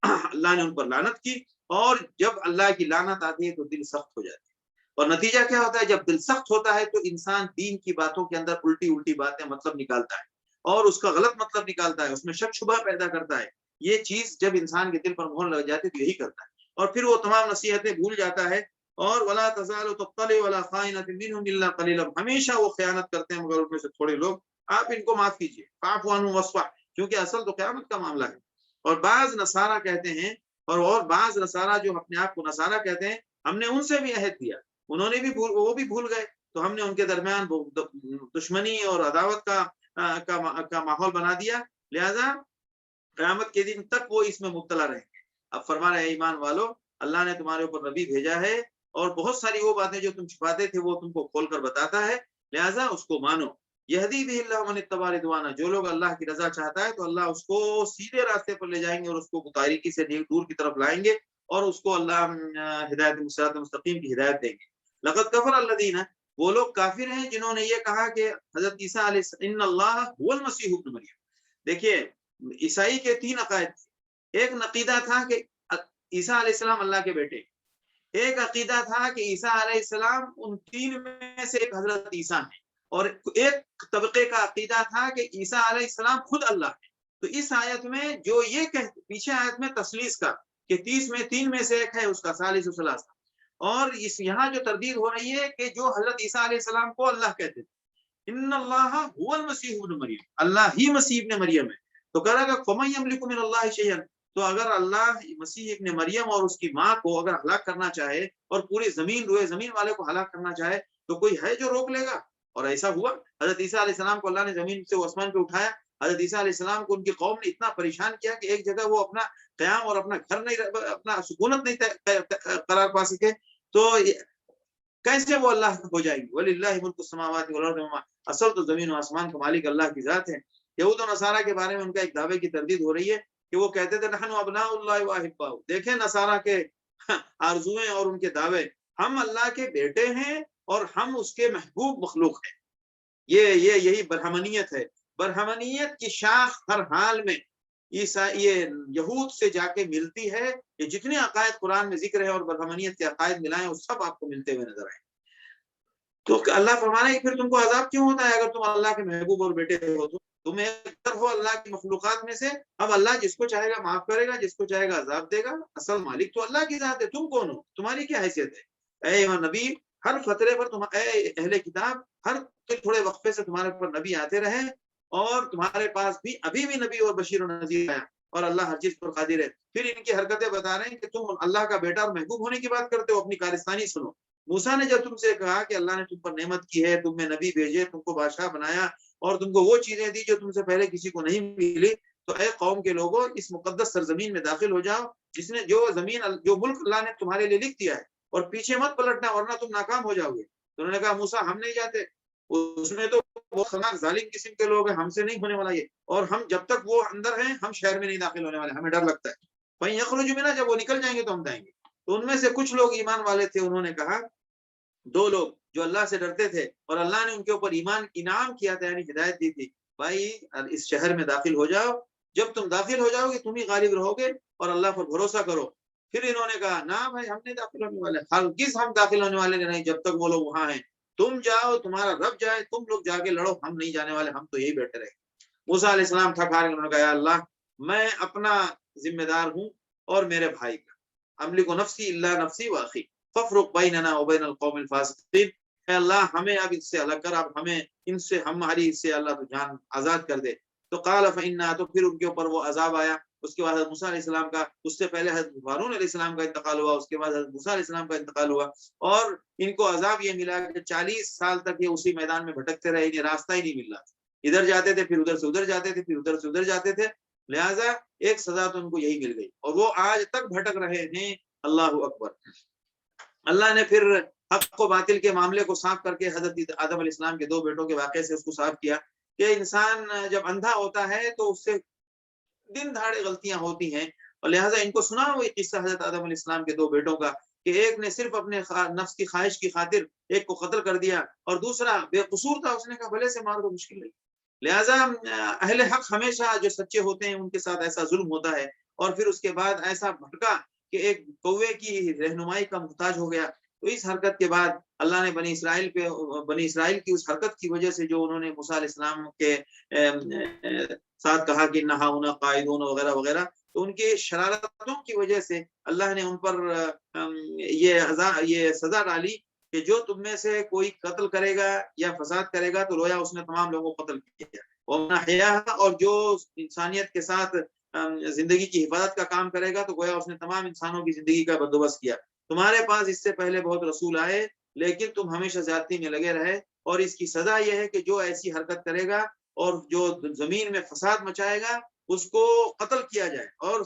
اللہ نے ان پر لعنت کی، اور جب اللہ کی لعنت آتی ہے تو دل سخت ہو جاتی ہے۔ اور نتیجہ کیا ہوتا ہے، جب دل سخت ہوتا ہے تو انسان دین کی باتوں کے اندر الٹی باتیں مطلب نکالتا ہے اور اس کا غلط مطلب نکالتا ہے، اس میں شک شبہ پیدا کرتا ہے۔ یہ چیز جب انسان کے دل پر مہر لگ جاتی ہے تو یہی کرتا ہے، اور پھر وہ تمام نصیحتیں بھول جاتا ہے۔ اور ولا تزال تطلع ولا خائنۃ منهم الا قليلا، ہمیشہ وہ خیانت کرتے ہیں مگر ان میں سے تھوڑے لوگ، آپ ان کو معاف کیجیے، فاعف عنہم واصفح، کیونکہ اصل تو قیامت کا معاملہ ہے۔ اور بعض نصارہ کہتے ہیں، اور بعض نصارہ جو اپنے آپ کو نصارہ کہتے ہیں، ہم نے ان سے بھی عہد کیا، انہوں نے بھی وہ بھی بھول گئے، تو ہم نے ان کے درمیان دشمنی اور عداوت کا ماحول بنا دیا، لہذا قیامت کے دن تک وہ اس میں مبتلا رہیں گے۔ اب فرما رہے ہیں ایمان والو، اللہ نے تمہارے اوپر نبی بھیجا ہے اور بہت ساری وہ باتیں جو تم چھپاتے تھے وہ تم کو کھول کر بتاتا ہے، لہذا اس کو مانو۔ یہدی بہ اللہ من اتبع رضوانہ، جو لوگ اللہ کی رضا چاہتا ہے تو اللہ اس کو سیدھے راستے پر لے جائیں گے اور اس کو تاریکی سے دور کی طرف لائیں گے، اور اس کو اللہ ہدایت صراط مستقیم کی ہدایت دیں گے۔ لقد کفر الذین، وہ لوگ کافر ہیں جنہوں نے یہ کہا کہ حضرت عیسیٰ علیہ السلام ان اللہ هو المسیح ابن مریم۔ دیکھیے عیسائی کے 3 عقائد تھے، ایک عقیدہ تھا کہ عیسیٰ علیہ السلام اللہ کے بیٹے، ایک عقیدہ تھا کہ عیسیٰ علیہ السلام ان 3 میں سے ایک حضرت عیسیٰ ہیں، اور ایک طبقے کا عقیدہ تھا کہ عیسیٰ علیہ السلام خود اللہ ہے۔ تو اس آیت میں جو یہ پیچھے آیت میں تسلیس کا کہ 30 میں 3 میں سے ایک ہے اس کا ثالث و ثلاثہ، اور اس یہاں جو تردید ہو رہی ہے کہ جو حضرت عیسیٰ علیہ السلام کو اللہ کہتے تھے، ان اللہ هو المسیح ابن مریم، اللہ ہی مسیح ابن مریم ہے، تو کہہ رہا کہ فمن یملک من اللہ شیئا، تو اگر اللہ مسیح ابن مریم اور اس کی ماں کو اگر ہلاک کرنا چاہے اور پوری زمین روئے زمین والے کو ہلاک کرنا چاہے تو کوئی ہے جو روک لے گا؟ اور ایسا ہوا، حضرت عیسیٰ علیہ السلام کو اللہ نے زمین سے آسمان پہ اٹھایا، حضرت عیسیٰ علیہ السلام کو ان کی قوم نے اتنا پریشان کیا کہ ایک جگہ وہ اپنا قیام اور اپنا گھر نہیں، اپنا سکونت نہیں قرار پا سکے، تو کیسے وہ اللہ ہو جائیں گے؟ وَلِلَّهِ مُلْكُ السَّمَاوَاتِ وَالْأَرْضِ وَمَا، اصل تو زمین و آسمان کا مالک اللہ کی ذات ہے۔ یہود و نصارہ کے بارے میں ان کا ایک دعوے کی تردید ہو رہی ہے کہ وہ کہتے تھے نحن ابناء اللہ واحباؤ، دیکھیں نصارہ کے آرزویں اور ان کے دعوے، ہم اللہ کے بیٹے ہیں اور ہم اس کے محبوب مخلوق ہیں۔ یہی برہمنیت ہے۔ برہمنیت کی شاخ ہر حال میں یہ یہود سے جا کے ملتی ہے، کہ جتنے عقائد قرآن میں ذکر ہے اور برہمنیت کے عقائد ملائیں وہ سب آپ کو ملتے ہوئے نظر آئیں۔ تو اللہ فرمانا ہے کہ پھر تم کو عذاب کیوں ہوتا ہے اگر تم اللہ کے محبوب اور بیٹے ہو تو؟ تم ایک ہو اللہ کی مخلوقات میں سے، اب اللہ جس کو چاہے گا معاف کرے گا، جس کو چاہے گا عذاب دے گا، اصل مالک تو اللہ کی ذات ہے، تم کون ہو؟ تمہاری کیا حیثیت ہے؟ اے نبی، ہر فترے پر اے اہل کتاب، ہر تھوڑے وقفے سے تمہارے پر نبی آتے رہے، اور تمہارے پاس بھی ابھی بھی نبی اور بشیر و نذیر آیا، اور اللہ ہر چیز پر قادر ہے۔ پھر ان کی حرکتیں بتا رہے ہیں کہ تم اللہ کا بیٹا اور محبوب ہونے کی بات کرتے ہو، اپنی کارستانی سنو۔ موسیٰ نے جب تم سے کہا کہ اللہ نے تم پر نعمت کی ہے، تم میں نبی بھیجے، تم کو بادشاہ بنایا اور تم کو وہ چیزیں دی جو تم سے پہلے کسی کو نہیں ملی، تو اے قوم کے لوگوں، اس مقدس سرزمین میں داخل ہو جاؤ جس نے جو ملک اللہ نے تمہارے لیے لکھ دیا ہے، اور پیچھے مت پلٹنا ورنہ تم ناکام ہو جاؤ گے۔ تو انہوں نے کہا موسیٰ ہم نہیں جاتے، اس میں تو وہ خناق ظالم قسم کے لوگ ہیں، ہم سے نہیں ہونے والا یہ، اور ہم جب تک وہ اندر ہیں ہم شہر میں نہیں داخل ہونے والے، ہمیں ڈر لگتا ہے۔ وہیں یخرج منہا، جب وہ نکل جائیں گے تو ہم جائیں گے۔ تو ان میں سے کچھ لوگ ایمان والے تھے، انہوں نے کہا، دو لوگ جو اللہ سے ڈرتے تھے اور اللہ نے ان کے اوپر ایمان انعام کیا تھا، یعنی ہدایت دی تھی، بھائی اس شہر میں داخل ہو جاؤ، جب تم داخل ہو جاؤ گے تم ہی غالب رہو گے اور اللہ پر بھروسہ کرو۔ پھر انہوں نے کہا نہ بھائی ہم نہیں داخل ہونے والے، ہرگز ہم داخل ہونے والے نہیں جب تک وہ لوگ وہاں ہیں، تم جاؤ، تمہارا رب جائے، تم لوگ جا کے لڑو، ہم نہیں جانے والے، ہم تو یہی بیٹھے رہے۔ موسیٰ علیہ السلام تھک ہار کے انہوں نے کہا اللہ میں اپنا ذمہ دار ہوں اور میرے بھائی کا، املک نفسی الا نفسی واخی فافرق بیننا وبین القوم الفاسقین، اے اللہ ہمیں اب اس سے الگ کر، اب ہمیں ان سے، ہماری اس سے اللہ تو جان آزاد کر دے۔ تو قال فإنا، تو پھر ان کے اوپر وہ عذاب آیا۔ اس کے بعد حضرت موسیٰ علیہ السلام کا، اس سے پہلے حضرت ہارون علیہ السلام کا انتقال ہوا، اس کے بعد حضرت موسیٰ علیہ السلام کا انتقال ہوا، اور ان کو عذاب یہ ملا کہ 40 سال تک یہ اسی میدان میں بھٹکتے رہے، انہیں راستہ ہی نہیں مل رہا، ادھر جاتے تھے پھر ادھر سے ادھر جاتے تھے، پھر ادھر سے ادھر جاتے تھے، لہٰذا ایک سزا تو ان کو یہی مل گئی، اور وہ آج تک بھٹک رہے ہیں۔ اللہ اکبر۔ اللہ نے پھر حق و باطل کے معاملے کو صاف کر کے حضرت آدم علیہ السلام کے 2 بیٹوں کے واقعے سے اس کو صاف کیا کہ انسان جب اندھا ہوتا ہے تو اس سے دن دھاڑے غلطیاں ہوتی ہیں، اور لہٰذا ان کو سنا وہ قصہ حضرت آدم علیہ السلام کے 2 بیٹوں کا کہ ایک نے صرف اپنے نفس کی خواہش کی خاطر ایک کو قتل کر دیا، اور دوسرا بے قصور تھا، اس نے کہا بھلے سے مار دو، مشکل نہیں۔ لہٰذا اہل حق ہمیشہ جو سچے ہوتے ہیں ان کے ساتھ ایسا ظلم ہوتا ہے، اور پھر اس کے بعد ایسا بھٹکا کہ ایک کوے کی رہنمائی کا محتاج ہو گیا۔ تو اس حرکت کے بعد اللہ نے بنی اسرائیل کی اس حرکت کی وجہ سے جو انہوں نے موسیٰ علیہ السلام کے ساتھ کہا کہ نہاؤنا قائدون وغیرہ وغیرہ، تو ان کی شرارتوں کی وجہ سے اللہ نے ان پر یہ سزا ڈالی کہ جو تم میں سے کوئی قتل کرے گا یا فساد کرے گا تو گویا اس نے تمام لوگوں کو قتل کیا، اور جو انسانیت کے ساتھ زندگی کی حفاظت کا کام کرے گا تو گویا اس نے تمام انسانوں کی زندگی کا بندوبست کیا۔ تمہارے پاس اس سے پہلے بہت رسول آئے لیکن تم ہمیشہ زیادتی میں لگے رہے، اور اس کی سزا یہ ہے کہ جو ایسی حرکت کرے گا اور جو زمین میں فساد مچائے گا اس کو قتل کیا جائے اور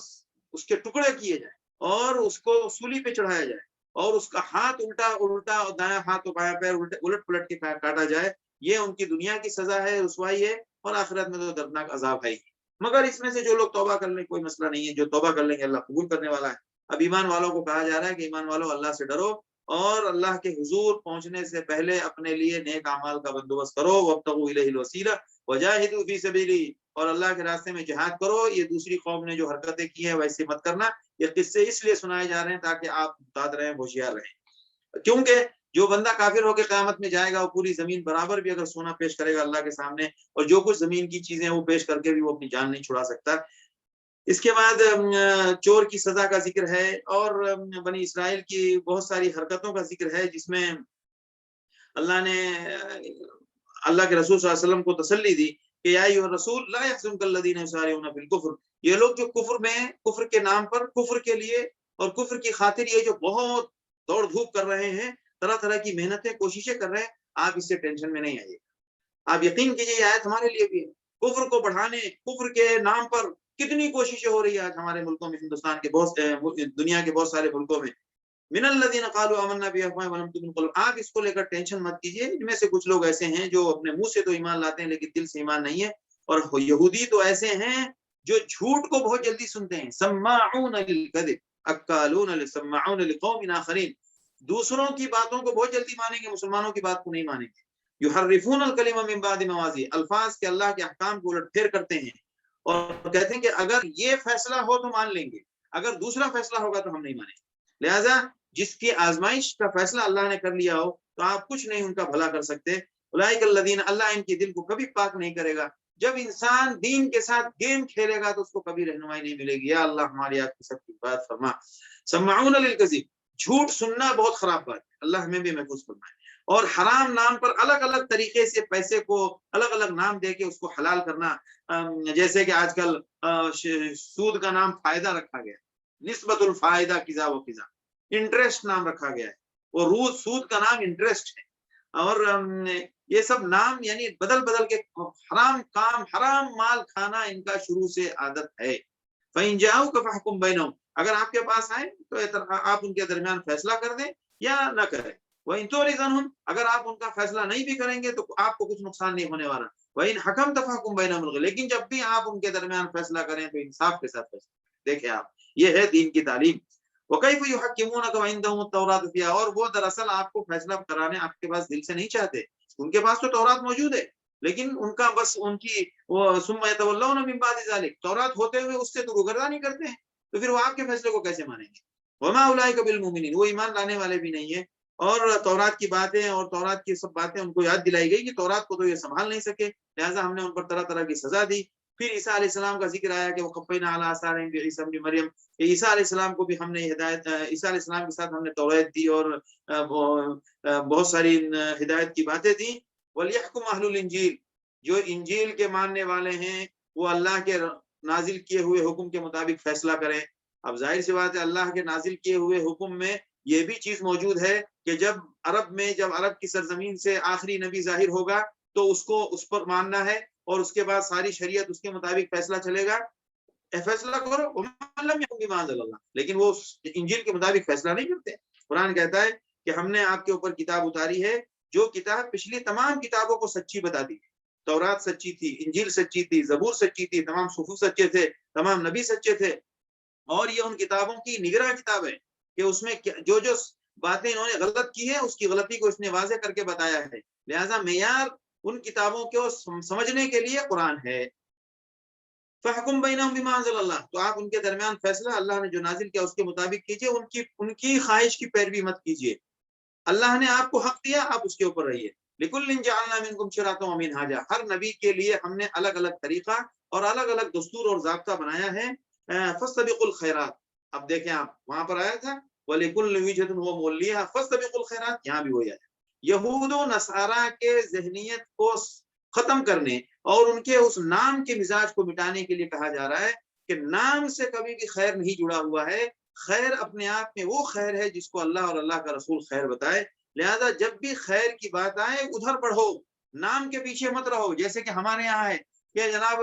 اس کے ٹکڑے کیے جائیں اور اس کو سولی پہ چڑھایا جائے اور اس کا ہاتھ الٹا اور دایاں ہاتھ اور بایاں پیر الٹ پلٹ کے کاٹا جائے۔ یہ ان کی دنیا کی سزا ہے، رسوائی ہے، اور آخرت میں تو دردناک عذاب ہے ہی۔ مگر اس میں سے جو لوگ توبہ کر لیں کوئی مسئلہ نہیں ہے، جو توبہ کر لیں گے اللہ قبول کرنے والا ہے۔ اب ایمان والوں کو کہا جا رہا ہے کہ ایمان والوں اللہ سے ڈرو اور اللہ کے حضور پہنچنے سے پہلے اپنے لیے نیک اعمال کا بندوبست کرو، وابتغوا الیہ الوسیلہ وجاہدوا فی سبیلہ، اور اللہ کے راستے میں جہاد کرو۔ یہ دوسری قوم نے جو حرکتیں کی ہیں ویسے مت کرنا۔ یہ قصے اس لیے سنائے جا رہے ہیں تاکہ آپ محتاط رہیں، ہوشیار رہیں۔ کیونکہ جو بندہ کافر ہو کے قیامت میں جائے گا وہ پوری زمین برابر بھی اگر سونا پیش کرے گا اللہ کے سامنے، اور جو کچھ زمین کی چیزیں وہ پیش کر کے بھی وہ اپنی جان نہیں چھڑا سکتا۔ اس کے بعد چور کی سزا کا ذکر ہے، اور بنی اسرائیل کی بہت ساری حرکتوں کا ذکر ہے، جس میں اللہ نے اللہ کے رسول صلی اللہ علیہ وسلم کو تسلی دی کہ یا ایھا الرسول لا یحزنک الذین یسارعون فی الکفر، یہ لوگ جو کفر میں، کفر کے نام پر، کفر کے لیے اور کفر کی خاطر یہ جو بہت دوڑ دھوپ کر رہے ہیں، طرح طرح کی محنتیں، کوششیں کر رہے ہیں، آپ اس سے ٹینشن میں نہیں آئیے، آپ یقین کیجیے یہ آیت ہمارے لیے بھی ہے۔ کفر کو بڑھانے، کفر کے نام پر کتنی کوششیں ہو رہی ہے آج ہمارے ملکوں میں، ہندوستان کے بہت دنیا کے بہت سارے ملکوں میں۔ من الذین قالوا آمنا بافواہہم ولم تؤمن قلوبہم، آپ اس کو لے کر ٹینشن مت کیجیے، ان میں سے کچھ لوگ ایسے ہیں جو اپنے منہ سے تو ایمان لاتے ہیں لیکن دل سے ایمان نہیں ہے، اور یہودی تو ایسے ہیں جو جھوٹ کو بہت جلدی سنتے ہیں، سماعون للکذب اکالون سماعون لقوم آخرین، دوسروں کی باتوں کو بہت جلدی مانیں گے، مسلمانوں کی بات کو نہیں مانیں گے۔ یحرفون الکلم من بعد مواضعہ، الفاظ کے اللہ کے احکام کو الٹ پھیر کرتے ہیں اور کہتے ہیں کہ اگر یہ فیصلہ ہو تو مان لیں گے، اگر دوسرا فیصلہ ہوگا تو ہم نہیں مانیں گے۔ لہذا جس کی آزمائش کا فیصلہ اللہ نے کر لیا ہو تو آپ کچھ نہیں ان کا بھلا کر سکتے۔ اولئک الذین، اللہ ان کے دل کو کبھی پاک نہیں کرے گا۔ جب انسان دین کے ساتھ گیم کھیلے گا تو اس کو کبھی رہنمائی نہیں ملے گی۔ یا اللہ ہماری آپ کی سب کی بات فرما۔ سماعون للکذب، جھوٹ سننا بہت خراب بات ہے، اللہ ہمیں بھی محفوظ فرمائے۔ اور حرام نام پر الگ الگ طریقے سے پیسے کو الگ الگ نام دے کے اس کو حلال کرنا، جیسے کہ آج کل سود کا نام فائدہ رکھا گیا، نسبت الفائدہ کذا و کذا، انٹرسٹ نام رکھا گیا ہے، وہ سود کا نام انٹرسٹ ہے، اور یہ سب نام یعنی بدل بدل کے حرام کام، حرام مال کھانا ان کا شروع سے عادت ہے۔ فَإِن جَاءُوكَ فَاحْكُم بَيْنَهُمْ، اگر آپ کے پاس آئے تو آپ ان کے درمیان فیصلہ کر دیں یا نہ کریں۔ وَإِن تُعْرِضْ عَنْهُمْ، اگر آپ ان کا فیصلہ نہیں بھی کریں گے تو آپ کو کچھ نقصان نہیں ہونے والا۔ وَإِن حَكَمْتَ فَاحْكُم بَيْنَهُمْ بِالْعَدْلِ، لیکن جب بھی آپ ان کے درمیان فیصلہ کریں تو انصاف کے ساتھ فیصلہ کریں۔ دیکھیں آپ، یہ ہے دین کی تعلیم۔ وَكَيْفَ يُحَكِّمُونَكَ وَعِندَهُمُ التَّوْرَاةُ فِيهَا، اور وہ دراصل آپ کو فیصلہ کرانے آپ کے پاس دل سے نہیں چاہتے، ان کے پاس تو تورات موجود ہے لیکن ان کا بس ان کی وہ ثم يتولون من بعد ذلك، تورات ہوتے ہوئے اس سے تو روگردانی کرتے ہیں، تو پھر وہ آپ کے فیصلے کو کیسے مانیں گے؟ وما اولئک بالمؤمنین، وہ ایمان لانے والے بھی نہیں ہیں۔ اور تورات کی باتیں اور تورات کی سب باتیں ان کو یاد دلائی گئی کہ تورات کو تو یہ سنبھال نہیں سکے، لہٰذا ہم نے ان پر طرح طرح کی سزا دی۔ پھر عیسیٰ علیہ السلام کا ذکر آیا کہ وقفینا علی آثارہم بعیسی ابن مریم، کہ عیسیٰ علیہ السلام کو بھی ہم نے ہدایت، عیسیٰ علیہ السلام کے ساتھ ہم نے توریت دی اور بہت ساری ہدایت کی باتیں دی۔ ولیحکم اہل الانجیل، جو انجیل کے ماننے والے ہیں وہ اللہ کے نازل کیے ہوئے حکم کے مطابق فیصلہ کریں۔ اب ظاہر سی بات ہے اللہ کے نازل کیے ہوئے حکم میں یہ بھی چیز موجود ہے کہ جب عرب کی سرزمین سے آخری نبی ظاہر ہوگا تو اس کو اس پر ماننا ہے، اور اس کے بعد ساری شریعت اس کے مطابق فیصلہ چلے گا۔ فیصلہ کرو ومن لم یحکم بما انزل اللہ، لیکن وہ انجیل کے مطابق فیصلہ نہیں کرتے۔ قرآن کہتا ہے کہ ہم نے آپ کے اوپر کتاب اتاری ہے جو کتاب پچھلی تمام کتابوں کو سچی بتاتی ہے۔ تورات سچی تھی، انجیل سچی تھی، زبور سچی تھی، تمام صحف سچے تھے، تمام نبی سچے تھے، اور یہ ان کتابوں کی نگراں کتاب ہے کہ اس میں جو جو باتیں انہوں نے غلط کی ہے اس کی غلطی کو اس نے واضح کر کے بتایا ہے، لہذا معیار ان کتابوں کو سمجھنے کے لیے قرآن ہے۔ فَحْكُم بَيْنَهُم بِمَا أَنزَلَ اللَّهُ، تو آپ ان کے درمیان فیصلہ اللہ نے جو نازل کیا اس کے مطابق کیجئے، ان کی خواہش کی پیروی مت کیجئے۔ اللہ نے آپ کو حق دیا، آپ اس کے اوپر رہیے۔ لِكُلٍّ جَعَلْنَا مِنكُمْ شِرْعَةً وَمِنْهَاجًا، ہر نبی کے لیے ہم نے الگ الگ طریقہ اور الگ الگ دستور اور ضابطہ بنایا ہے۔ فَاسْتَبِقُوا الْخَيْرَاتِ، اب دیکھیں آپ وہاں پر آیا تھا وَلِكُلِّ وِجْهَةٍ هُوَ مُوَلِّيهَا فَاسْتَبِقُوا الْخَيْرَاتِ، یہاں بھی وہی ہے۔ یہود و نصارہ کے ذہنیت کو ختم کرنے اور ان کے اس نام کے مزاج کو مٹانے کے لیے کہا جا رہا ہے کہ نام سے کبھی بھی خیر نہیں جڑا ہوا ہے، خیر اپنے آپ میں وہ خیر ہے جس کو اللہ اور اللہ کا رسول خیر بتائے، لہذا جب بھی خیر کی بات آئے ادھر بڑھو، نام کے پیچھے مت رہو۔ جیسے کہ ہمارے یہاں ہے کہ جناب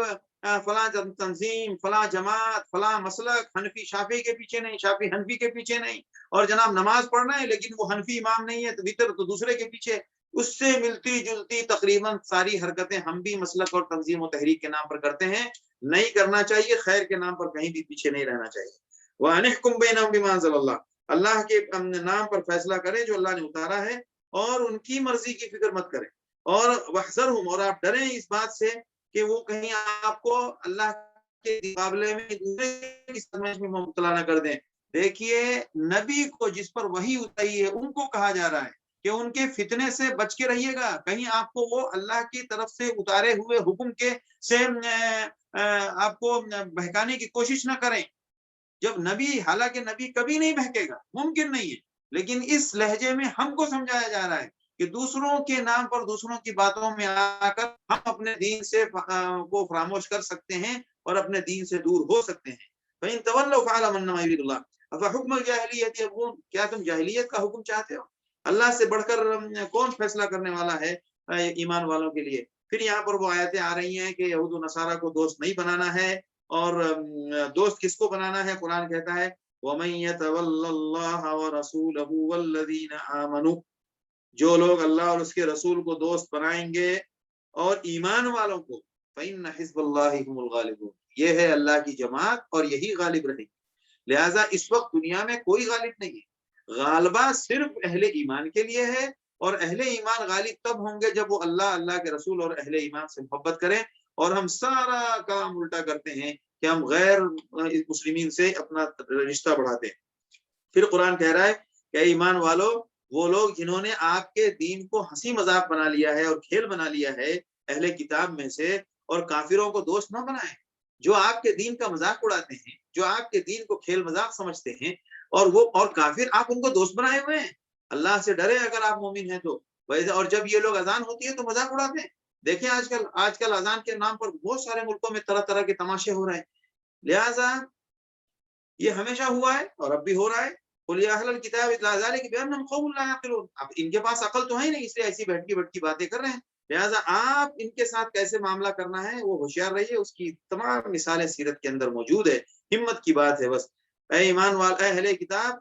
فلاں تنظیم، فلاں جماعت، فلاں مسلک، حنفی شافعی کے پیچھے نہیں، شافعی حنفی کے پیچھے نہیں، اور جناب نماز پڑھنا ہے لیکن وہ حنفی امام نہیں ہے تو وطر تو دوسرے کے پیچھے، اس سے ملتی جلتی تقریباً ساری حرکتیں ہم بھی مسلک اور تنظیم و تحریک کے نام پر کرتے ہیں، نہیں کرنا چاہیے، خیر کے نام پر کہیں بھی پیچھے نہیں رہنا چاہیے۔ وَأَنِحْكُم بَيْنَهُم بِمَا أَنزَلَ اللَّهُ، اللہ کے نام پر فیصلہ کریں جو اللہ نے اتارا ہے، اور ان کی مرضی کی فکر مت کریں، اور وَاحْذَرْهُمْ، اور آپ ڈریں اس بات سے کہ وہ کہیں آپ کو اللہ کے مقابلے میں دوسرے کی سرزنش میں مبتلا نہ کر دیں۔ دیکھیے نبی کو جس پر وحی اتری ہے ان کو کہا جا رہا ہے کہ ان کے فتنے سے بچ کے رہیے گا، کہیں آپ کو وہ اللہ کی طرف سے اتارے ہوئے حکم کے سے آپ کو بہکانے کی کوشش نہ کریں۔ جب نبی، حالانکہ نبی کبھی نہیں بہکے گا، ممکن نہیں ہے، لیکن اس لہجے میں ہم کو سمجھایا جا رہا ہے کہ دوسروں کے نام پر دوسروں کی باتوں میں آ کر ہم اپنے دین سے کو فراموش کر سکتے ہیں اور اپنے دین سے دور ہو سکتے ہیں۔ فَإِن تَوَلَّوْا فَاعْلَمْ أَنَّمَا يُرِيدُ اللَّهُ أَفَحُكْمَ الْجَاهِلِيَّةِ يَبْغُونَ، کیا تم جاہلیت کا حکم چاہتے ہو؟ اللہ سے بڑھ کر کون فیصلہ کرنے والا ہے ایمان والوں کے لیے؟ پھر یہاں پر وہ آیتیں آ رہی ہیں کہ یہود و نصارہ کو دوست نہیں بنانا ہے، اور دوست کس کو بنانا ہے؟ قرآن کہتا ہے وَمَن يَتَوَلَّ اللَّهَ وَرَسُولَهُ وَالَّذِينَ آمَنُوا، جو لوگ اللہ اور اس کے رسول کو دوست بنائیں گے اور ایمان والوں کو، فَإِنَّ حِزْبَ اللَّهِ هُمُ الْغَالِبُونَ، یہ ہے اللہ کی جماعت اور یہی غالب رہے گی۔ لہٰذا اس وقت دنیا میں کوئی غالب نہیں ہے، غالبہ صرف اہل ایمان کے لیے ہے، اور اہل ایمان غالب تب ہوں گے جب وہ اللہ کے رسول اور اہل ایمان سے محبت کریں، اور ہم سارا کام الٹا کرتے ہیں کہ ہم غیر مسلمین سے اپنا رشتہ بڑھاتے ہیں۔ پھر قرآن کہہ رہا ہے کہ ایمان والو، وہ لوگ جنہوں نے آپ کے دین کو ہنسی مذاق بنا لیا ہے اور کھیل بنا لیا ہے اہل کتاب میں سے، اور کافروں کو دوست نہ بنائیں، جو آپ کے دین کا مذاق اڑاتے ہیں، جو آپ کے دین کو کھیل مذاق سمجھتے ہیں، اور کافر آپ ان کو دوست بنائے ہوئے ہیں۔ اللہ سے ڈرے اگر آپ مومن ہیں تو۔ اور جب یہ لوگ اذان ہوتی ہے تو مذاق اڑاتے ہیں۔ دیکھیں آج کل اذان کے نام پر بہت سارے ملکوں میں طرح طرح کے تماشے ہو رہے ہیں۔ لہٰذا یہ ہمیشہ ہوا ہے اور اب بھی ہو رہا ہے۔ قُلْ يَا أَهْلَ الْكِتَابِ لَا ذَلِكَ بِأَنَّهُمْ قَوْمٌ لَا يَعْقِلُونَ، اب ان کے پاس عقل تو ہے نہیں، اس لیے ایسی بھٹکی بھٹکی باتیں کر رہے ہیں۔ لہٰذا آپ ان کے ساتھ کیسے معاملہ کرنا ہے وہ ہوشیار رہیے، اس کی تمام مثالیں سیرت کے اندر موجود ہے۔ ہمت کی بات ہے بس۔ اے ایمان والے، اے اہل کتاب،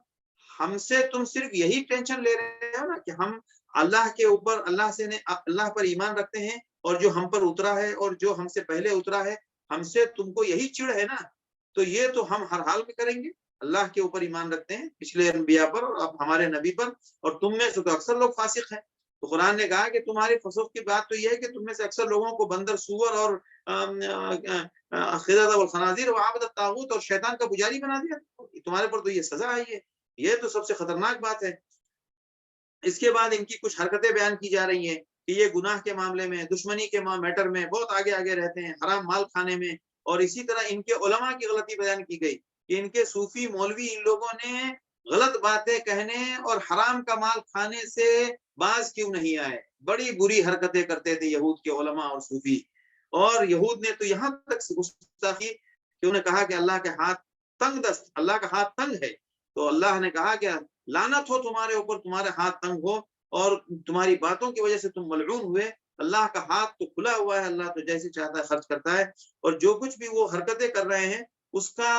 ہم سے تم صرف یہی ٹینشن لے رہے ہو نا کہ ہم اللہ کے اوپر، اللہ پر ایمان رکھتے ہیں، اور جو ہم پر اترا ہے اور جو ہم سے پہلے اترا ہے، ہم سے تم کو یہی چڑ ہے نا، تو یہ تو ہم ہر حال میں کریں گے۔ اللہ کے اوپر ایمان رکھتے ہیں، پچھلے انبیاء پر اور اب ہمارے نبی پر، اور تم میں سے تو اکثر لوگ فاسق ہیں۔ تو قرآن نے کہا کہ تمہاری فسوق کی بات تو یہ ہے کہ تم میں سے اکثر لوگوں کو بندر، سور اور خضر والخنازیر وعبد الطاغوت اور شیطان کا پجاری بنا دیا۔ تمہارے پر تو یہ سزا آئی ہے، یہ تو سب سے خطرناک بات ہے۔ اس کے بعد ان کی کچھ حرکتیں بیان کی جا رہی ہیں کہ یہ گناہ کے معاملے میں، دشمنی کے میٹر میں بہت آگے آگے رہتے ہیں، حرام مال کھانے میں، اور اسی طرح ان کے علماء کی غلطی بیان کی گئی کہ ان کے صوفی مولوی ان لوگوں نے غلط باتیں کہنے اور حرام کا مال کھانے سے باز کیوں نہیں آئے۔ بڑی بری حرکتیں کرتے تھے یہود کے علماء اور صوفی، اور یہود نے تو یہاں تک گستاخی کہ انہوں نے کہا کہ اللہ کے ہاتھ تنگ دست، اللہ کا ہاتھ تنگ ہے، تو اللہ نے کہا کہ لعنت ہو تمہارے اوپر، تمہارے ہاتھ تنگ ہو اور تمہاری باتوں کی وجہ سے تم ملعون ہوئے۔ اللہ کا ہاتھ تو کھلا ہوا ہے، اللہ تو جیسے چاہتا ہے خرچ کرتا ہے، اور جو کچھ بھی وہ حرکتیں کر رہے ہیں اس کا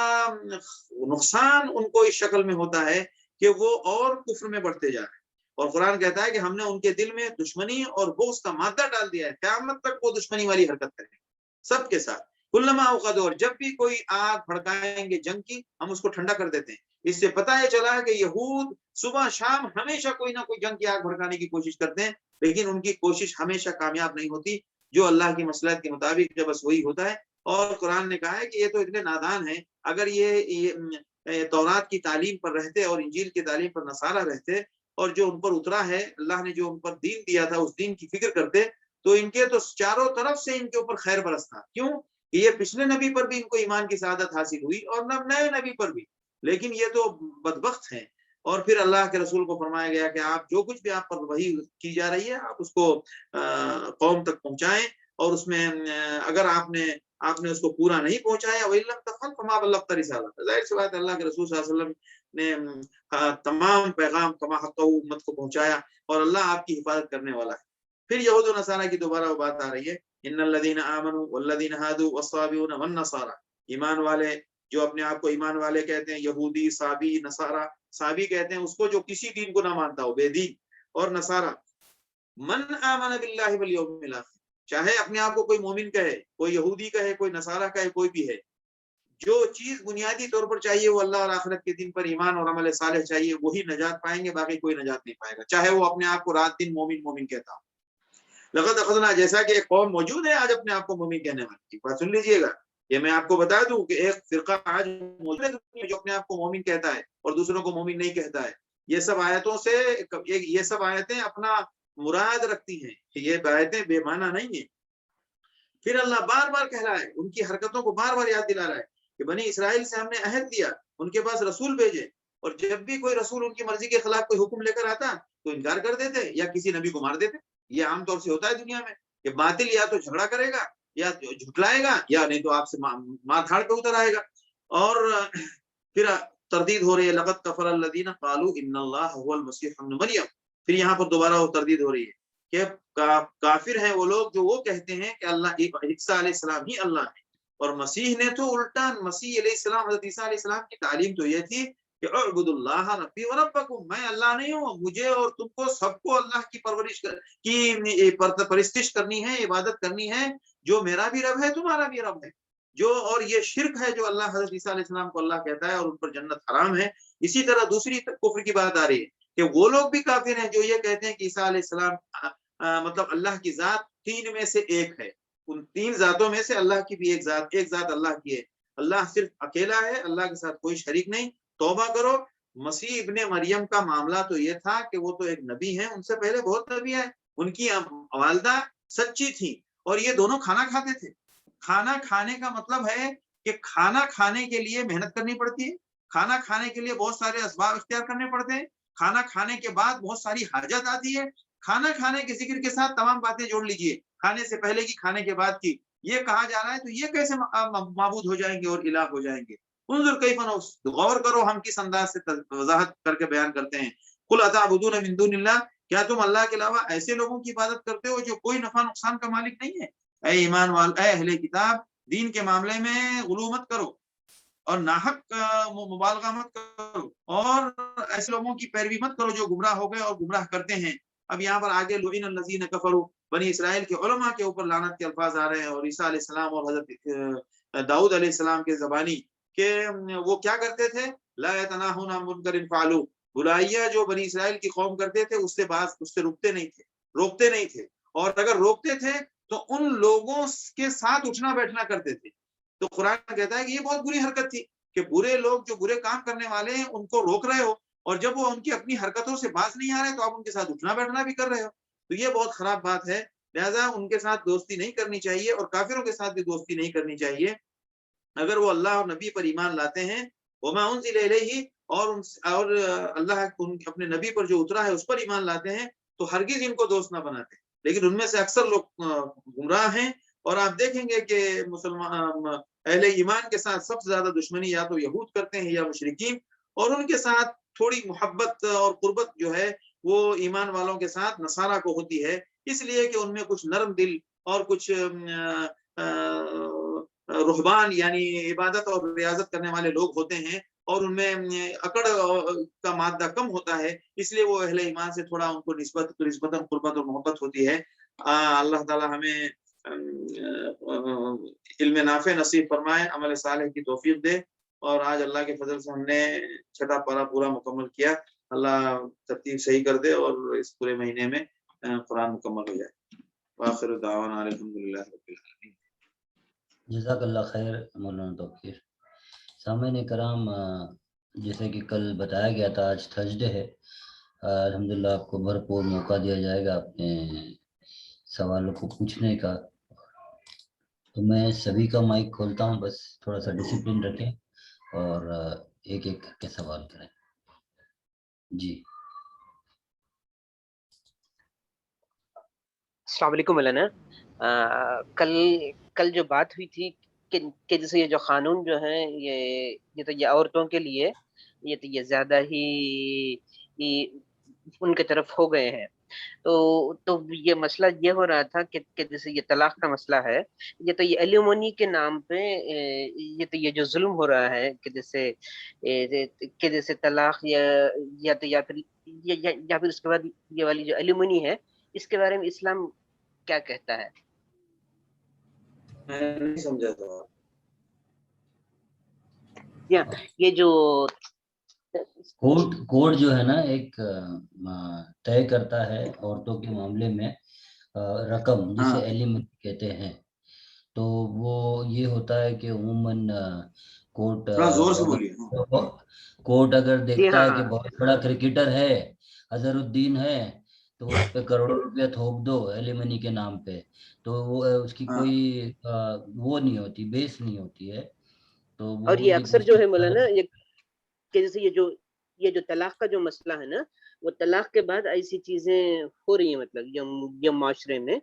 نقصان ان کو اس شکل میں ہوتا ہے کہ وہ اور کفر میں بڑھتے جا رہے ہیں۔ اور قرآن کہتا ہے کہ ہم نے ان کے دل میں دشمنی اور بغض کا مادہ ڈال دیا ہے، قیامت تک وہ دشمنی والی حرکت کریں گے سب کے ساتھ۔ کلما اوقدوا، اور جب بھی کوئی آگ بھڑکائیں گے جنگ کی، ہم اس کو ٹھنڈا کر دیتے ہیں۔ اس سے پتہ یہ چلا کہ یہود صبح شام ہمیشہ کوئی نہ کوئی جنگ کی آگ بھڑکانے کی کوشش کرتے ہیں، لیکن ان کی کوشش ہمیشہ کامیاب نہیں ہوتی۔ جو اللہ کی مصلحت کے مطابق جب بس وہی ہوتا ہے۔ اور قرآن نے کہا ہے کہ یہ تو اتنے نادان ہیں، اگر یہ تورات کی تعلیم پر رہتے اور انجیل کی تعلیم پر نصارہ رہتے، اور جو ان پر اترا ہے، اللہ نے جو ان پر دین دیا تھا اس دین کی فکر کرتے، تو ان کے تو چاروں طرف سے ان کے اوپر خیر برستا۔ کیوں؟ یہ پچھلے نبی پر بھی ان کو ایمان کی سعادت حاصل ہوئی اور نئے نبی پر بھی، لیکن یہ تو بدبخت ہیں۔ اور پھر اللہ کے رسول کو فرمایا گیا کہ آپ جو کچھ بھی آپ پر وحی کی جا رہی ہے، آپ اس کو قوم تک پہنچائیں، اور اس میں اگر آپ نے اس کو پورا نہیں پہنچایا، وَإِن لَّمْ تَفْعَلْ فَمَا بَلَّغْتَ رِسَالَتَهُ، ظاہر سی بات ہے اللہ کے رسول صلی اللہ علیہ وسلم نے تمام پیغام کما حقہ امت کو پہنچایا، اور اللہ آپ کی حفاظت کرنے والا ہے۔ پھر یہود و نصارہ کی دوبارہ وہ بات آ رہی ہے، ان الذین آمنوا والذین ہادوا والصابئون والنصارى، ایمان والے جو اپنے آپ کو ایمان والے کہتے ہیں، یہودی، صابی، نصارہ، صابی کہتے ہیں اس کو جو کسی دین کو نہ مانتا ہو، بے دین، اور نصارہ، من آمن باللہ والیوم الاخر، چاہے اپنے آپ کو کوئی مومن کہے، کوئی یہودی کہے، کوئی نصارہ کہے، کوئی بھی ہے، جو چیز بنیادی طور پر چاہیے وہ اللہ اور آخرت کے دن پر ایمان اور عمل صالح چاہیے، وہی نجات پائیں گے، باقی کوئی نجات نہیں پائے گا، چاہے وہ اپنے آپ کو رات دن مومن کہتا ہو۔ لقد اخذنا، جیسا کہ ایک قوم موجود ہے آج اپنے آپ کو مومن کہنے والی، بات سن لیجئے گا، یہ میں آپ کو بتا دوں کہ ایک فرقہ آج موجود ہے جو اپنے آپ کو مومن کہتا ہے اور دوسروں کو مومن نہیں کہتا ہے. یہ سب آیتوں سے یہ سب آیتیں اپنا مراد رکھتی ہیں، یہ آیتیں بے معنی نہیں ہیں. پھر اللہ بار بار کہہ رہا ہے، ان کی حرکتوں کو بار بار یاد دلا رہا ہے کہ بنی اسرائیل سے ہم نے عہد لیا، ان کے پاس رسول بھیجے، اور جب بھی کوئی رسول ان کی مرضی کے خلاف کوئی حکم لے کر آتا تو انکار کر دیتے یا کسی نبی کو مار دیتے. یہ عام طور سے ہوتا ہے دنیا میں کہ باطل یا تو جھگڑا کرے گا یا جھٹلائے گا یا نہیں تو آپ سے مار دھاڑ پہ اتر آئے گا. اور پھر تردید ہو رہی ہے، لقد کفر الذین قالوا ان اللہ هو المسیح ابن مریم. پھر یہاں پر دوبارہ وہ تردید ہو رہی ہے کہ کافر ہیں وہ لوگ جو وہ کہتے ہیں کہ اللہ عیسیٰ علیہ السلام ہی اللہ ہے. اور مسیح نے تو الٹا، مسیح علیہ السلام، حضرت عیسیٰ علیہ السلام کی تعلیم تو یہ تھی کہ اعبد اللہ ربی و ربکم، میں اللہ نہیں ہوں، مجھے اور تم کو سب کو اللہ کی پرستش کرنی ہے، عبادت کرنی ہے، جو میرا بھی رب ہے تمہارا بھی رب ہے. جو اور یہ شرک ہے جو اللہ حضرت عیسیٰ علیہ السلام کو اللہ کہتا ہے اور ان پر جنت حرام ہے. اسی طرح دوسری کفر کی بات آ رہی ہے کہ وہ لوگ بھی کافر ہیں جو یہ کہتے ہیں کہ عیسیٰ علیہ السلام مطلب اللہ کی ذات تین میں سے ایک ہے، ان تین ذاتوں میں سے اللہ کی بھی ایک ذات اللہ کی ہے. اللہ صرف اکیلا ہے، اللہ کے ساتھ کوئی شریک نہیں. توبہ کرو. مسیح ابن مریم کا معاملہ تو یہ تھا کہ وہ تو ایک نبی ہیں، ان سے پہلے بہت نبی ہیں. ان کی والدہ سچی تھی اور یہ دونوں کھانا کھاتے تھے. کھانا کھانے کا مطلب ہے کہ کھانا کھانے کے لیے محنت کرنی پڑتی ہے، کھانا کھانے کے لیے بہت سارے اسباب اختیار کرنے پڑتے ہیں، کھانا کھانے کے بعد بہت ساری حاجت آتی ہے. کھانا کھانے کے ذکر کے ساتھ تمام باتیں جوڑ لیجئے، کھانے سے پہلے کی، کھانے کے بعد کی. یہ کہا جا رہا ہے تو یہ کیسے معبود ہو جائیں گے اور الہ ہو جائیں گے؟ انظر کیف نفس، غور کرو ہم کس انداز سے وضاحت کر کے بیان کرتے ہیں. قل اتعبدون من دون اللہ، کیا تم اللہ کے علاوہ ایسے لوگوں کی عبادت کرتے ہو جو کوئی نفع نقصان کا مالک نہیں ہے؟ اے ایمان والے، اے اہل کتاب، دین کے معاملے میں غلو مت کرو اور ناحق مبالغہ مت کرو اور ایسے لوگوں کی پیروی مت کرو جو گمراہ ہو گئے اور گمراہ کرتے ہیں. اب یہاں پر آگے لعن الذین کفروا، بنی اسرائیل کے علماء کے اوپر لعنت کے الفاظ آ رہے ہیں، اور عیسیٰ علیہ السلام اور حضرت داؤد علیہ السلام کے زبانی کہ وہ کیا کرتے تھے، لا یتناہون عن منکر فعلوہ، برائیاں جو بنی اسرائیل کی قوم کرتے تھے اس سے روکتے نہیں تھے، اور اگر روکتے تھے تو ان لوگوں کے ساتھ اٹھنا بیٹھنا کرتے تھے. تو قرآن کہتا ہے کہ یہ بہت بری حرکت تھی کہ برے لوگ جو برے کام کرنے والے ہیں ان کو روک رہے ہو، اور جب وہ ان کی اپنی حرکتوں سے باز نہیں آ رہے تو آپ ان کے ساتھ اٹھنا بیٹھنا بھی کر رہے ہو. تو یہ بہت خراب بات ہے. لہذا ان کے ساتھ دوستی نہیں کرنی چاہیے اور کافروں کے ساتھ بھی دوستی نہیں کرنی چاہیے. اگر وہ اللہ اور نبی پر ایمان لاتے ہیں، وما انزل الیہ، اور اللہ اپنے نبی پر جو اترا ہے اس پر ایمان لاتے ہیں، تو ہرگز ان کو دوست نہ بناتے. لیکن ان میں سے اکثر لوگ گمراہ ہیں، اور آپ دیکھیں گے کہ مسلمان اہل ایمان کے ساتھ سب سے زیادہ دشمنی یا تو یہود کرتے ہیں یا مشرکین، اور ان کے ساتھ تھوڑی محبت اور قربت جو ہے وہ ایمان والوں کے ساتھ نصارہ کو ہوتی ہے، اس لیے کہ ان میں کچھ نرم دل اور کچھ رہبان یعنی عبادت اور ریاضت کرنے والے لوگ ہوتے ہیں، اور ان میں اکڑ کا مادہ کم ہوتا ہے، اس لیے وہ اہل ایمان سے تھوڑا ان کو نسبتاً قربت اور محبت ہوتی ہے. اللہ تعالی ہمیں علم نافع نصیب فرمائے، عمل صالح کی توفیق دے. اور آج اللہ کے فضل سے ہم نے چھٹا پارہ پورا مکمل کیا. اللہ ترتیب صحیح کر دے اور اس پورے مہینے میں قرآن مکمل ہو جائے. وآخر دعوانا الحمدللہ رب العالمین. جزاک اللہ خیر مولانا توقیر. سامعین کرام، جیسے کہ کل بتایا گیا تھا آج تھرسڈے ہے، الحمدللہ آپ کو بھرپور موقع دیا جائے گا اپنے سوالوں کو پوچھنے کا. تو میں سبھی کا مائک کھولتا ہوں، بس تھوڑا سا ڈسپلن رکھیں اور ایک ایک کے سوال کریں. جی السلام علیکم مولانا. کل جو بات ہوئی تھی کہ جیسے یہ جو قانون جو ہیں یہ تو یہ عورتوں کے لیے یہ زیادہ ہی ان کی طرف ہو گئے ہیں، تو یہ مسئلہ یہ ہو رہا تھا کہ جیسے یہ طلاق کا مسئلہ ہے، یہ تو یہ ایلیمونی کے نام پہ یہ جو ظلم ہو رہا ہے کہ جیسے طلاق یا پھر اس کے بعد یہ والی جو ایلیمونی ہے، اس کے بارے میں اسلام کیا کہتا ہے؟ میں نہیں سمجھا تھا. یہ جو کوڈ جو ہے نا ایک طے کرتا ہے عورتوں کے معاملے میں رقم، جسے ایلیمنی کہتے ہیں. تو وہ یہ ہوتا ہے کہ عموماً کورٹ تھوڑا زور سے بولیے. کورٹ اگر جی دیکھتا ہے کہ بہت بڑا کرکٹر ہے اظہر الدین ہے تو اس پہ کروڑوں روپیہ تھوک دو ایلیمنی کے نام پہ, تو وہ اس کی کوئی وہ نہیں ہوتی, بیس نہیں ہوتی ہے. تو اور وہ یہ اکثر جو ہے پوچھتا مولانا یہ کہ جیسے یہ جو طلاق کا جو مسئلہ ہے نا, وہ طلاق کے بعد ایسی چیزیں ہو رہی ہیں, مطلب یہ معاشرے میں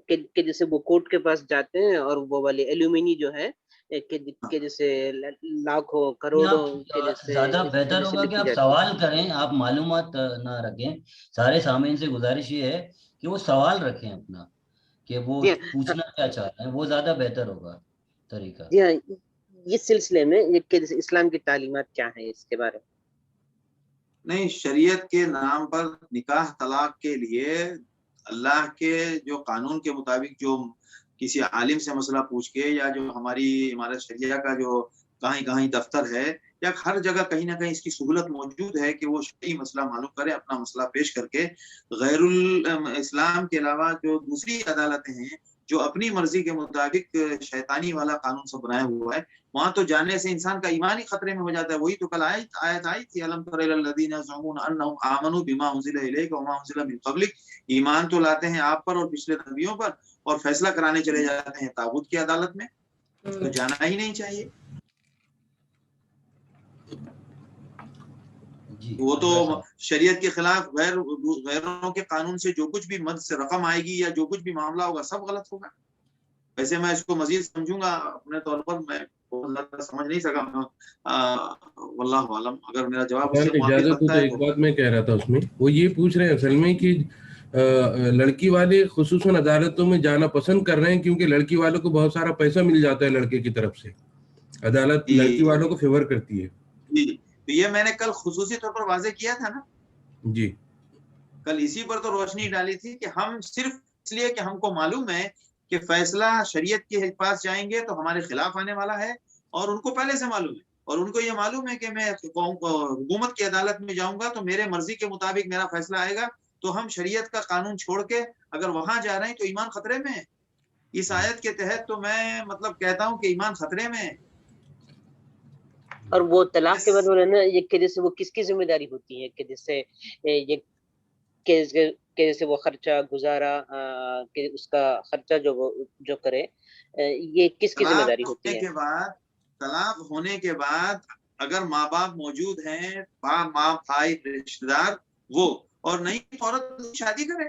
کہ جیسے وہ کورٹ کے پاس جاتے ہیں اور وہ والے ایلومینی جو ہے کہ جیسے لاکھوں کروڑوں کے آپ جیسے زیادہ بہتر ہوگا کہ لکھی آپ جاتی سوال کریں, آپ معلومات نہ رکھیں. سارے سامعین سے گزارش یہ ہے کہ وہ سوال رکھیں اپنا, کہ وہ ہے. پوچھنا کیا چاہ رہے ہیں, وہ زیادہ بہتر ہوگا طریقہ. جی ہاں, اس سلسلے میں کہ جیسے اسلام کی تعلیمات کیا ہیں اس کے بارے میں؟ نہیں, شریعت کے نام پر نکاح طلاق کے لیے اللہ کے جو قانون کے مطابق جو کسی عالم سے مسئلہ پوچھ کے, یا جو ہماری امارت شریعہ کا جو کہیں دفتر ہے, یا ہر جگہ کہیں نہ کہیں اس کی سہولت موجود ہے کہ وہ شرعی مسئلہ معلوم کرے, اپنا مسئلہ پیش کر کے. غیر الاسلام کے علاوہ جو دوسری عدالتیں ہیں جو اپنی مرضی کے مطابق شیطانی والا قانون سب بنایا ہوا ہے, وہاں تو جانے سے انسان کا ایمان ہی خطرے میں ہو جاتا ہے. وہی تو کل آیت آئی تھی, الم تر الی الذین یزعمون انہم آمنوا بما انزل الیک وما انزل من قبلک. ایمان تو لاتے ہیں آپ پر اور پچھلے نبیوں پر, اور فیصلہ کرانے چلے جاتے ہیں طاغوت کی عدالت میں. تو جانا ہی نہیں چاہیے. وہ تو شریعت کے خلاف غیروں کے قانون سے جو کچھ بھی مد سے رقم آئے گی یا جو کچھ بھی معاملہ ہوگا سب غلط ہوگا. ویسے میں اس کو مزید سمجھوں گا اپنے طور پر, میں سمجھ نہیں سکا, واللہ عالم. اگر میرا جواب اس سے موافق اجازت ہو لگتا تو ہے ایک بات میں کہہ رہا تھا اس میں, وہ یہ پوچھ رہے ہیں اصل میں کہ لڑکی والے خصوصاً عدالتوں میں جانا پسند کر رہے ہیں کیونکہ لڑکی والوں کو بہت سارا پیسہ مل جاتا ہے لڑکے کی طرف سے, عدالت لڑکی والوں کو فیور کرتی ہے. جی, تو یہ میں نے کل خصوصی طور پر واضح کیا تھا نا. جی, کل اسی پر تو روشنی ڈالی تھی کہ ہم صرف اس لیے کہ ہم کو معلوم ہے کہ فیصلہ شریعت کے پاس جائیں گے تو ہمارے خلاف آنے والا ہے, اور ان کو پہلے سے معلوم ہے, اور ان کو یہ معلوم ہے کہ میں حکومت کی عدالت میں جاؤں گا تو میرے مرضی کے مطابق میرا فیصلہ آئے گا, تو ہم شریعت کا قانون چھوڑ کے اگر وہاں جا رہے ہیں تو ایمان خطرے میں ہے. اس آیت کے تحت تو میں مطلب کہتا ہوں کہ ایمان خطرے میں ہے. اور وہ طلاق کے بعد مولانا یہ کہ جیسے وہ کس کی ذمہ داری ہوتی ہے, کہ جیسے یہ کہ جیسے وہ خرچہ گزارا, کہ اس کا خرچہ جو کرے, یہ کس کی ذمہ داری ہوتی ہے؟ طلاق ہونے کے بعد اگر ماں باپ موجود ہیں, ماں بھائی رشتے دار, وہ, اور نہیں عورت شادی کرے.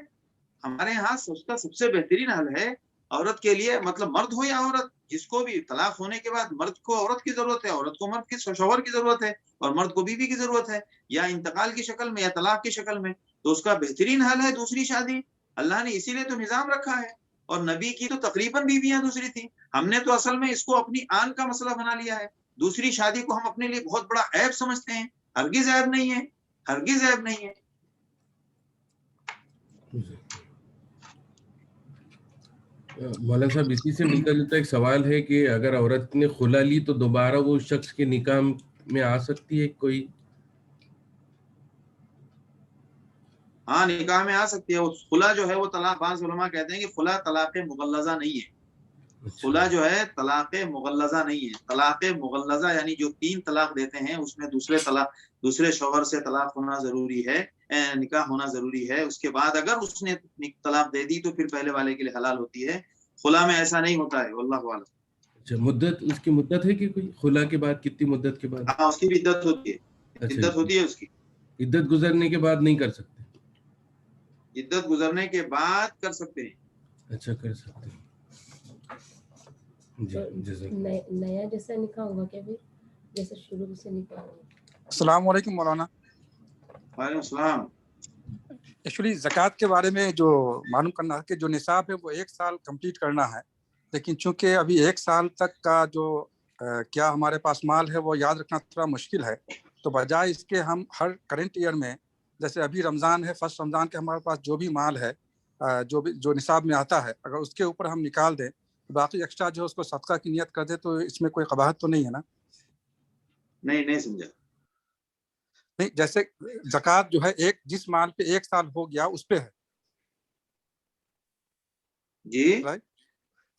ہمارے یہاں سب سے بہترین حل ہے عورت کے لیے, مطلب مرد ہو یا عورت, جس کو بھی طلاق ہونے کے بعد مرد کو عورت کی ضرورت ہے, عورت کو مرد کی شوہر کی ضرورت ہے, اور مرد کو بیوی کی ضرورت ہے, یا انتقال کی شکل میں یا طلاق کی شکل میں, تو اس کا بہترین حل ہے دوسری شادی. اللہ نے اسی لیے تو نظام رکھا ہے, اور نبی کی تو تقریباً بیویاں دوسری تھیں. ہم نے تو اصل میں اس کو اپنی آن کا مسئلہ بنا لیا ہے. دوسری شادی کو ہم اپنے لیے بہت بڑا عیب سمجھتے ہیں. ہرگز عیب نہیں ہے, ہرگز عیب نہیں ہے. مولانا صاحب, اسی سے ملتا جلتا ایک سوال ہے کہ اگر عورت نے خلا لی تو دوبارہ وہ شخص کے نکاح میں آ سکتی ہے کوئی؟ ہاں, نکاح میں آ سکتی ہے. خلا جو ہے وہ طلاق, بعض علماء کہتے ہیں کہ خلا طلاق مغلظہ نہیں ہے. خلا جو ہے طلاق مغلظہ نہیں ہے. طلاق مغلظہ یعنی جو 3 طلاق دیتے ہیں اس میں دوسرے شوہر سے طلاق ہونا ضروری ہے, نکاح ہونا ضروری ہے. اس کے بعد اگر اس نے طلاق دے دی تو پھر پہلے والے کے لیے حلال ہوتی ہے. خلا میں ایسا نہیں ہوتا ہے, واللہ اعلم. اچھا, مدت اس کی مدت ہے کہ کوئی خلا کے بعد کتنی مدت کے بعد؟ ہاں, اس کی بھی عدت ہوتی ہے. عدت ہوتی ہے اس کی. عدت گزرنے کے بعد نہیں کر سکتے؟ عدت گزرنے کے بعد کر سکتے ہیں. اچھا, کر سکتے ہیں. نیا جیسا نکاح ہوگا کیا پھر, جیسے شروع سے نکاح ہوگا؟ السلام علیکم مولانا. وعلیکم السلام. ایکچولی زکوٰۃ کے بارے میں جو معلوم کرنا ہے کہ جو نصاب ہے وہ 1 سال کمپلیٹ کرنا ہے, لیکن چونکہ ابھی 1 سال تک کا جو کیا ہمارے پاس مال ہے وہ یاد رکھنا تھوڑا مشکل ہے, تو بجائے اس کے ہم ہر کرنٹ ایئر میں, جیسے ابھی رمضان ہے, فرسٹ رمضان کے ہمارے پاس جو بھی مال ہے جو نصاب میں آتا ہے, اگر اس کے اوپر ہم نکال دیں باقی ایکسٹرا جو اس کو صدقہ کی نیت کر دے تو اس میں کوئی قباحت تو نہیں ہے نا؟ نہیں سمجھا. نہیں, جیسے زکوٰۃ جو ہے جس مال پہ 1 سال ہو گیا اس پہ ہے جی, رائٹ.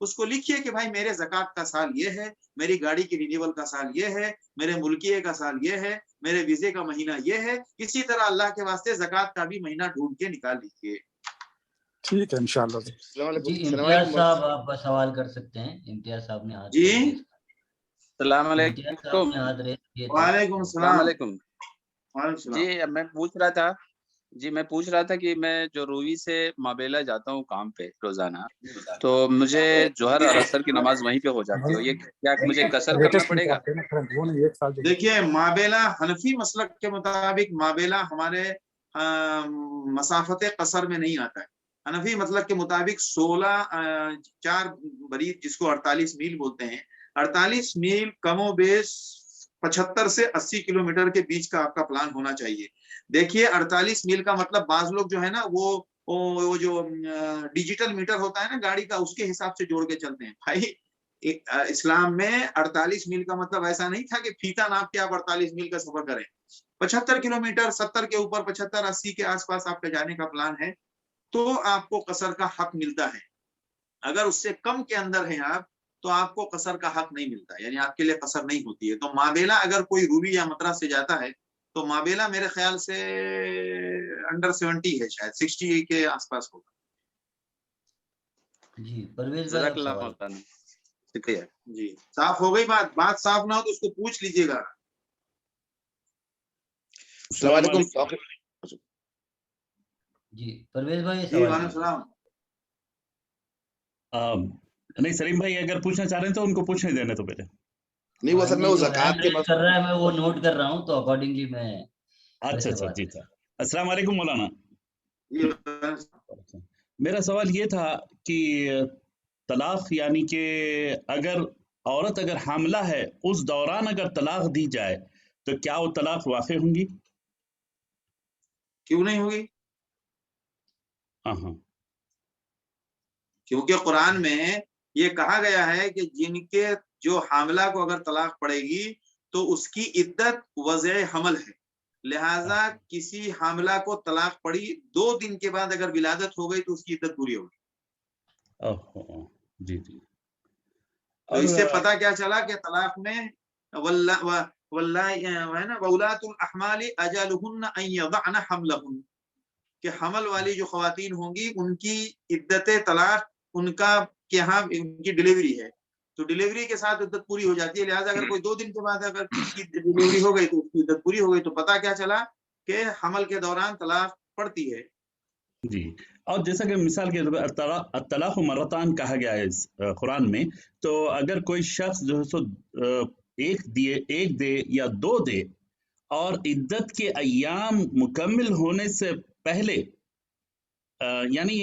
اس کو لکھیے کہ بھائی میرے زکات کا سال یہ ہے, میری گاڑی کی رینیول کا سال یہ ہے, میرے ملکیے کا سال یہ ہے, میرے ویزے کا مہینہ یہ ہے. اسی طرح اللہ کے واسطے زکات کا بھی مہینہ ڈھونڈ کے نکال لیجیے. ٹھیک ہے انشاءاللہ. جی امتیاز صاحب آپ کا سوال کر سکتے ہیں. امتیاز صاحب نے ہاتھ جی السلام امتیاز صاحب علیکم. نے ہاتھ ریز کیے تھے. وعلیکم السلام السلام. علیکم. وعلیکم جی السلام. میں پوچھ رہا تھا کہ میں جو رووی سے مابیلا جاتا ہوں کام پہ روزانہ, تو مجھے ظہر اور عصر کی نماز وہیں پہ ہو جاتی ہے. یہ کیا مجھے قصر کرنا پڑے گا؟ دیکھیے مابیلا حنفی مسلک کے مطابق مابیلا ہمارے مسافت قصر میں نہیں آتا ہے. حنفی مسلک کے مطابق 4 برید جس کو 48 میل بولتے ہیں, 48 میل کم و بیش 75 سے 80 کلومیٹر کے بیچ کا آپ کا پلان ہونا چاہیے. دیکھیے 48 میل کا مطلب بعض لوگ جو ہے نا وہ جو ڈیجیٹل میٹر ہوتا ہے نا گاڑی کا, اس کے حساب سے جوڑ کے چلتے ہیں. بھائی اسلام میں 48 میل کا مطلب ایسا نہیں تھا کہ فیتا ناپ کے آپ 48 میل کا سفر کریں. 75 کلومیٹر 70 کے اوپر 75 80 کے آس پاس آپ کا جانے کا پلان ہے تو آپ کو قصر کا حق ملتا ہے. اگر اس سے کم کے اندر ہیں آپ تو آپ کو قصر کا حق نہیں ملتا, یعنی آپ کے لیے قصر نہیں ہوتی ہے. تو مابیلا اگر کوئی روبی یا مطرح سے جاتا ہے تو مابیلا میرے خیال سے انڈر 70 ہے, شاید 60 کے آس پاس ہوگا. جی پرویز بھائی جزاک آپ اللہ سوال. مولانا, شکریہ. جی صاف ہو گئی بات صاف نہ ہو تو اس کو پوچھ لیجیے گا. السلام علیکم. جی پرویز بھائی جی سوال وعلیکم کیجیے. السلام. نہیں سلیم بھائی اگر پوچھنا چاہ رہے ہیں تو ان کو پوچھنے دینے تو پہلے. نہیں وہ اصل میں وہ زکات کے کر رہا ہے, میں وہ نوٹ کر رہا ہوں تو اکارڈنگلی میں. اچھا جی سر. السلام علیکم مولانا. جی میرا سوال یہ تھا کہ طلاق یعنی کہ اگر عورت اگر حاملہ ہے اس دوران اگر طلاق دی جائے تو کیا وہ طلاق واقع ہوں گی؟ کیوں نہیں ہوگی؟ ہاں کیونکہ قرآن میں یہ کہا گیا ہے کہ جن کے جو حاملہ کو اگر طلاق پڑے گی تو اس کی عدت وضع حمل ہے. لہذا کسی حاملہ کو طلاق پڑی 2 دن کے بعد اگر ولادت ہو گئی تو اس کی عدت پوری ہوگی. جی. تو اس سے پتہ کیا چلا کہ طلاق میں وَأُولَاتُ الْأَحْمَالِ أَجَلُهُنَّ أَن يَضَعْنَ حَمْلَهُنَّ, کہ حمل والی جو خواتین ہوں گی ان کی عدت طلاق ان کا کہ ہاں ان کی ڈیلیوری ہے تو ڈیلیوری کے ساتھ عدت پوری ہو جاتی ہے. لہٰذا اگر کوئی 2 دن کے بعد اگر کسی کی ڈیلیوری ہو گئی تو اس کی عدت پوری ہو گئی. تو پتہ کیا چلا کہ حمل کے دوران طلاق پڑتی ہے. جی. اور جیسا کہ مثال کے طور پر الطلاق مرتان کہا گیا ہے قرآن میں, تو اگر کوئی شخص جو ہے سو ایک دے یا 2 دے اور عدت کے ایام مکمل ہونے سے پہلے یعنی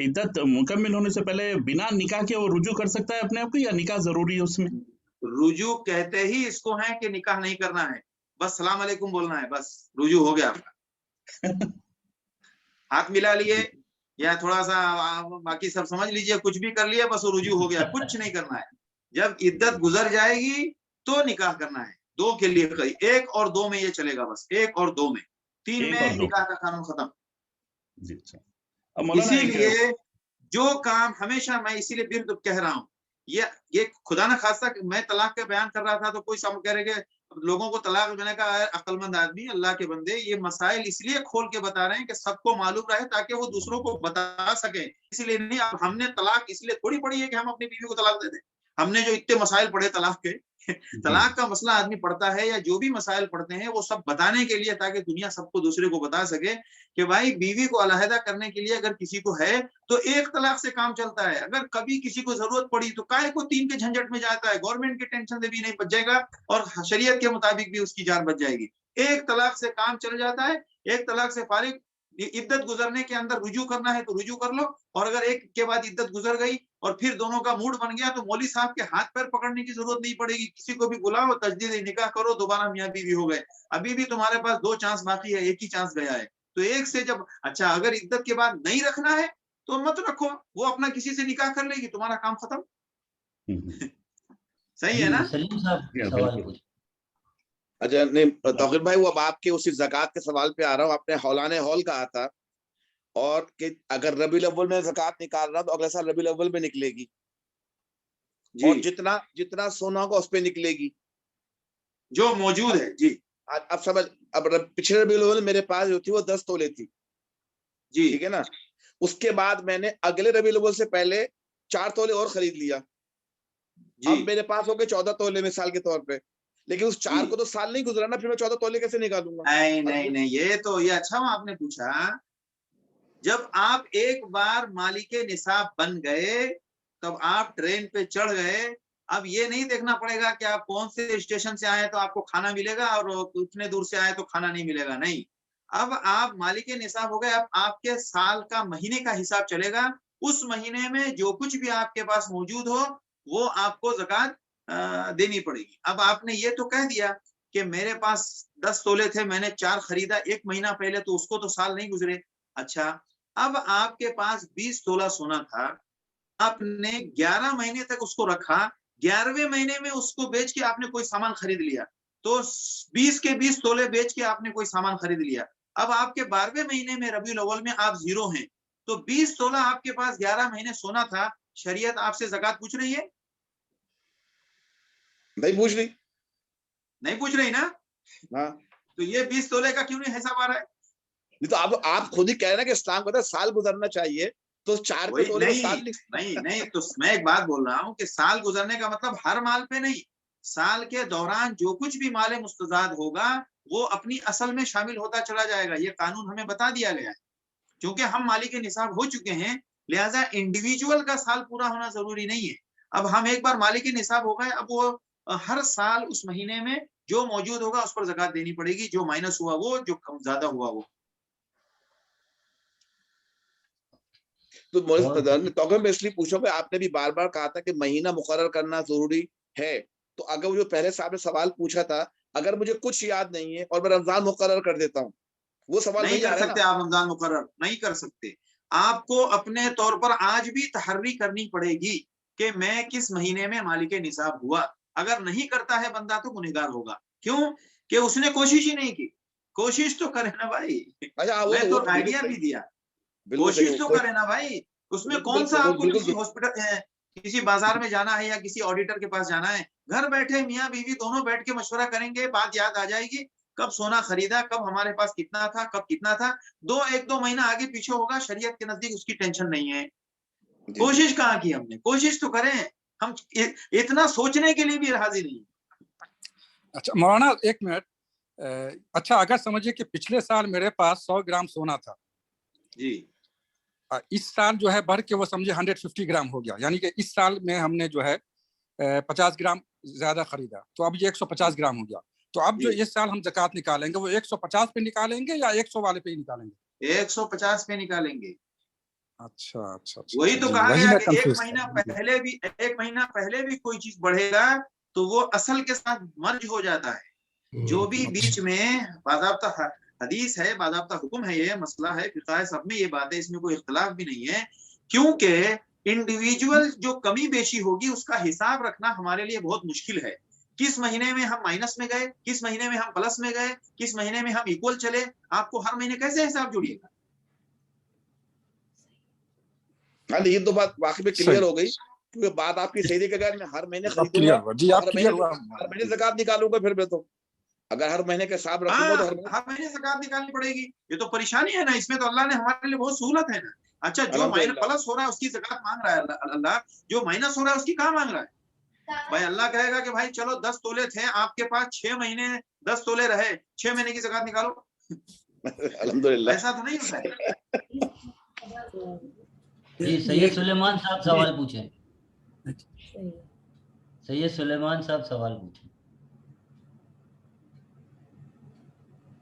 عدت مکمل ہونے سے پہلے بنا نکاح کے وہ رجوع کر سکتا ہے اپنے آپ کو, یا نکاح ضروری ہے اس میں؟ رجوع کہتے ہی اس کو ہے کہ نکاح نہیں کرنا ہے, بس سلام علیکم بولنا ہے, بس رجوع ہو گیا آپ کا. ہاتھ ملا لیے یا تھوڑا سا باقی سب سمجھ لیجئے, کچھ بھی کر لیا, بس رجوع ہو گیا, کچھ نہیں کرنا ہے. جب عدت گزر جائے گی تو نکاح کرنا ہے. 2 کے لیے 1 اور 2 میں یہ چلے گا, بس 1 اور 2 میں, 3 میں نکاح کا قانون ختم. جی اچھا. اسی لیے جو کام ہمیشہ میں اسی لیے پھر تو کہہ رہا ہوں, یہ خدا نہ خواستہ میں طلاق کا بیان کر رہا تھا تو کوئی سب کہہ رہے کہ لوگوں کو طلاق, میں نے کہا عقل مند آدمی اللہ کے بندے یہ مسائل اس لیے کھول کے بتا رہے ہیں کہ سب کو معلوم رہے تاکہ وہ دوسروں کو بتا سکیں. اس لیے نہیں, اب ہم نے طلاق اس لیے تھوڑی پڑھی ہے کہ ہم اپنی بیوی کو طلاق دے دیں. ہم نے جو اتنے مسائل پڑھے طلاق کے, طلاق کا مسئلہ آدمی پڑھتا ہے یا جو بھی مسائل پڑھتے ہیں وہ سب بتانے کے لیے تاکہ دنیا سب کو دوسرے کو بتا سکے کہ بھائی بیوی کو علیحدہ کرنے کے لیے اگر کسی کو ہے تو 1 طلاق سے کام چلتا ہے. اگر کبھی کسی کو ضرورت پڑی تو کائے کو 3 کے جھنجٹ میں جاتا ہے, گورنمنٹ کے ٹینشن سے بھی نہیں بچ جائے گا اور شریعت کے مطابق بھی اس کی جان بچ جائے گی. 1 طلاق سے کام چل جاتا ہے. 1 طلاق سے فارغ, عدت گزرنے کے اندر رجوع کرنا ہے تو رجوع کر لو, اور اگر 1 کے بعد عدت گزر گئی اور پھر دونوں کا موڈ بن گیا تو مولوی صاحب کے ہاتھ پیر پکڑنے کی ضرورت نہیں پڑے گی, کسی کو بھی بلاؤ, تجدید نکاح کرو, دوبارہ میاں بیوی ہو گئے. ابھی بھی تمہارے پاس 2 چانس باقی ہے, 1 ہی چانس گیا ہے. تو 1 سے جب اچھا اگر عدت کے بعد نہیں رکھنا ہے تو مت رکھو, وہ اپنا کسی سے نکاح کر لے گی, تمہارا کام ختم. صحیح ہے نا؟ سلیم صاحب سوال پوچھ. اچھا نہیں توقیر بھائی, وہ اب آپ کے اسی زکات کے سوال پہ آ رہا ہوں. آپ نے حولان حول کہا تھا اور کہ اگر ربیع الاول میں زکات نکال رہا تو اگلے سال ربیع الاول میں نکلے گی, اور جتنا سونا ہوگا اس پہ نکلے گی جو موجود ہے. جی اب سمجھ, اب پچھلے ربیع الاول میرے پاس جو تھی وہ 10 تولے تھی, جی ٹھیک ہے نا, اس کے بعد میں نے اگلے ربیع الاول سے پہلے 4 تولے اور خرید لیا, اب میرے پاس ہو گئے 14 تولے مثال کے طور پہ, لیکن اس 4 کو تو سال نہیں گزرا نا, پھر میں 14 تولے کیسے نکالوں گا؟ نہیں, یہ اچھا آپ نے پوچھا. جب آپ ایک بار مالک نصاب بن گئے تب آپ ٹرین پہ چڑھ گئے, اب یہ نہیں دیکھنا پڑے گا کہ آپ کون سے اسٹیشن سے آئے تو آپ کو کھانا ملے گا اور اتنے دور سے آئے تو کھانا نہیں ملے گا. نہیں, اب آپ مالک نصاب ہو گئے, اب آپ کے سال کا مہینے کا حساب چلے گا. اس مہینے میں جو کچھ بھی آپ کے پاس موجود ہو وہ آپ کو زکات دینی پڑے گی. اب آپ نے یہ تو کہہ دیا کہ میرے پاس 10 تولے تھے, میں نے 4 خریدا 1 مہینہ پہلے, تو اس کو تو سال نہیں گزرے. اچھا, اب آپ کے پاس 20 تولہ سونا تھا, آپ نے 11 مہینے تک اس کو رکھا, 11ویں مہینے میں اس کو بیچ کے آپ نے کوئی سامان خرید لیا, تو 20 کے 20 تولے بیچ کے آپ نے کوئی سامان خرید لیا. اب آپ کے 12ویں مہینے میں ربیع الاول میں آپ 0 ہیں, تو 20 تولہ آپ کے پاس 11 مہینے سونا تھا, شریعت آپ سے زکات پوچھ رہی ہے؟ نہیں پوچھ رہی. نہیں پوچھ رہی نا. ہاں, تو یہ 20 تولے کا کیوں نہیں حساب آ رہا ہے؟ نہیں تو آپ خود ہی کہہ رہے ہیں کہ اسلام کو سال گزرنا چاہیے, تو 4 پہ تولے سال نہیں, تو میں ایک بات بول رہا ہوں کہ سال گزرنے کا مطلب ہر مال پہ نہیں, سال کے دوران جو کچھ بھی مال مستزاد ہوگا وہ اپنی اصل میں شامل ہوتا چلا جائے گا. یہ قانون ہمیں بتا دیا گیا ہے, کیونکہ ہم مالک نصاب ہو چکے ہیں, لہٰذا انڈیویجول کا سال پورا ہونا ضروری نہیں ہے. اب ہم ایک بار مالک نصاب ہو گئے, اب وہ ہر سال اس مہینے میں جو موجود ہوگا اس پر زکات دینی پڑے گی, جو مائنس ہوا وہ, جو کم زیادہ ہوا وہ. تو میں اس لیے پوچھا کہ آپ نے بھی بار بار کہا تھا کہ مہینہ مقرر کرنا ضروری ہے, تو اگر وہ جو پہلے صاحب نے سوال پوچھا تھا, اگر مجھے کچھ یاد نہیں ہے اور میں رمضان مقرر کر دیتا ہوں, وہ سوال نہیں کر سکتے آپ. رمضان مقرر نہیں کر سکتے. آپ کو اپنے طور پر آج بھی تحری کرنی پڑے گی کہ میں کس مہینے میں مالک نصاب ہوا. اگر نہیں کرتا ہے بندہ تو گنہگار ہوگا. کیوں کہ اس نے کوشش ہی نہیں کی. کوشش تو کرے نا بھائی, میں تو آئیڈیا بھی دیا, کوشش تو کرے نا بھائی. اس میں کون سا آپ کو کسی ہاسپٹل کسی بازار میں جانا ہے یا کسی آڈیٹر کے پاس جانا ہے؟ گھر بیٹھے میاں بیوی دونوں بیٹھ کے مشورہ کریں گے, بات یاد آ جائے گی کب سونا خریدا, کب ہمارے پاس کتنا تھا, کب کتنا تھا. 1-2 مہینہ آگے پیچھے ہوگا, شریعت کے نزدیک اس کی ٹینشن نہیں ہے. کوشش کہاں کی ہم نے؟ کوشش تو کریں, ہم اتنا سوچنے کے لیے بھی حاضر نہیں. اچھا مولانا ایک منٹ, اچھا اگر سمجھے کہ پچھلے سال میرے پاس 100 گرام سونا تھا, جی, اس سال جو ہے بڑھ کے وہ سمجھے 150 گرام ہو گیا, یعنی کہ اس سال میں ہم نے جو ہے 50 گرام زیادہ خریدا, تو اب یہ 150 گرام ہو گیا. تو اب جو اس سال ہم زکات نکالیں گے وہ 150 پہ نکالیں گے یا 100 والے پہ ہی نکالیں گے؟ 150 پہ نکالیں گے. اچھا, وہی تو کہا گیا کہ ایک مہینہ پہلے بھی کوئی چیز بڑھے گا تو وہ اصل کے ساتھ مرج ہو جاتا ہے. جو بھی بیچ میں باضابطہ حدیث ہے, باضابطہ حکم ہے, یہ مسئلہ ہے فقہ ہے, سب میں یہ بات ہے, اس میں کوئی اختلاف بھی نہیں ہے. کیونکہ انڈیویجول جو کمی بیشی ہوگی اس کا حساب رکھنا ہمارے لیے بہت مشکل ہے. کس مہینے میں ہم مائنس میں گئے, کس مہینے میں ہم پلس میں گئے, کس مہینے میں ہم ایکول چلے, آپ کو ہر مہینے کیسے حساب جوڑیے گا؟ یہ تو بات واقعی میں کلیئر ہو گئی, کیونکہ بات آپ کی صحیح ہے کہ اگر میں ہر مہینے خریدوں گا ہر مہینے زکات نکالوں گا, پھر میں تو اگر ہر مہینے کا حساب رکھوں گا تو ہر مہینے زکات نکالنی پڑے گی. یہ تو پریشانی ہے نا, اس میں تو اللہ نے ہمارے لیے بہت سہولت ہے نا. اچھا, جو پلس ہو رہا ہے اس کی زکات مانگ رہا ہے اللہ, جو مائنس ہو رہا ہے اس کی کہاں مانگ رہا ہے بھائی؟ اللہ کہے گا کہ بھائی چلو 10 تولے تھے آپ کے پاس, 6 مہینے 10 تولے رہے, 6 مہینے کی زکات نکالو. الحمدللہ ایسا تو نہیں ہوتا ہے. جی سید سلیمان صاحب سوال پوچھیں. سید سلیمان صاحب سوال پوچھیں.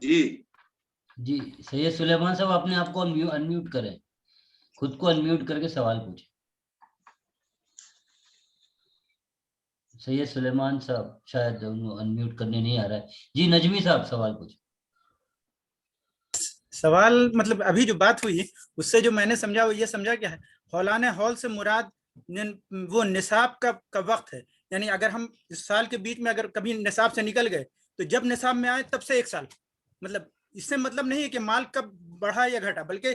جی سید سلیمان صاحب اپنے آپ کو انمیوٹ کریں, خود کو انمیوٹ کر کے سوال پوچھیں. سید سلیمان صاحب شاید انمیوٹ کرنے نہیں آ رہا ہے. جی نجمی صاحب سوال پوچھیں. سوال مطلب ابھی جو بات ہوئی اس سے جو میں نے سمجھا وہ یہ سمجھا کہ ہولان ہول سے مراد وہ نصاب کا وقت ہے, یعنی اگر ہم اس سال کے بیچ میں اگر کبھی نصاب سے نکل گئے تو جب نصاب میں آئے تب سے 1 سال, مطلب اس سے مطلب نہیں ہے کہ مال کب بڑھا یا گھٹا, بلکہ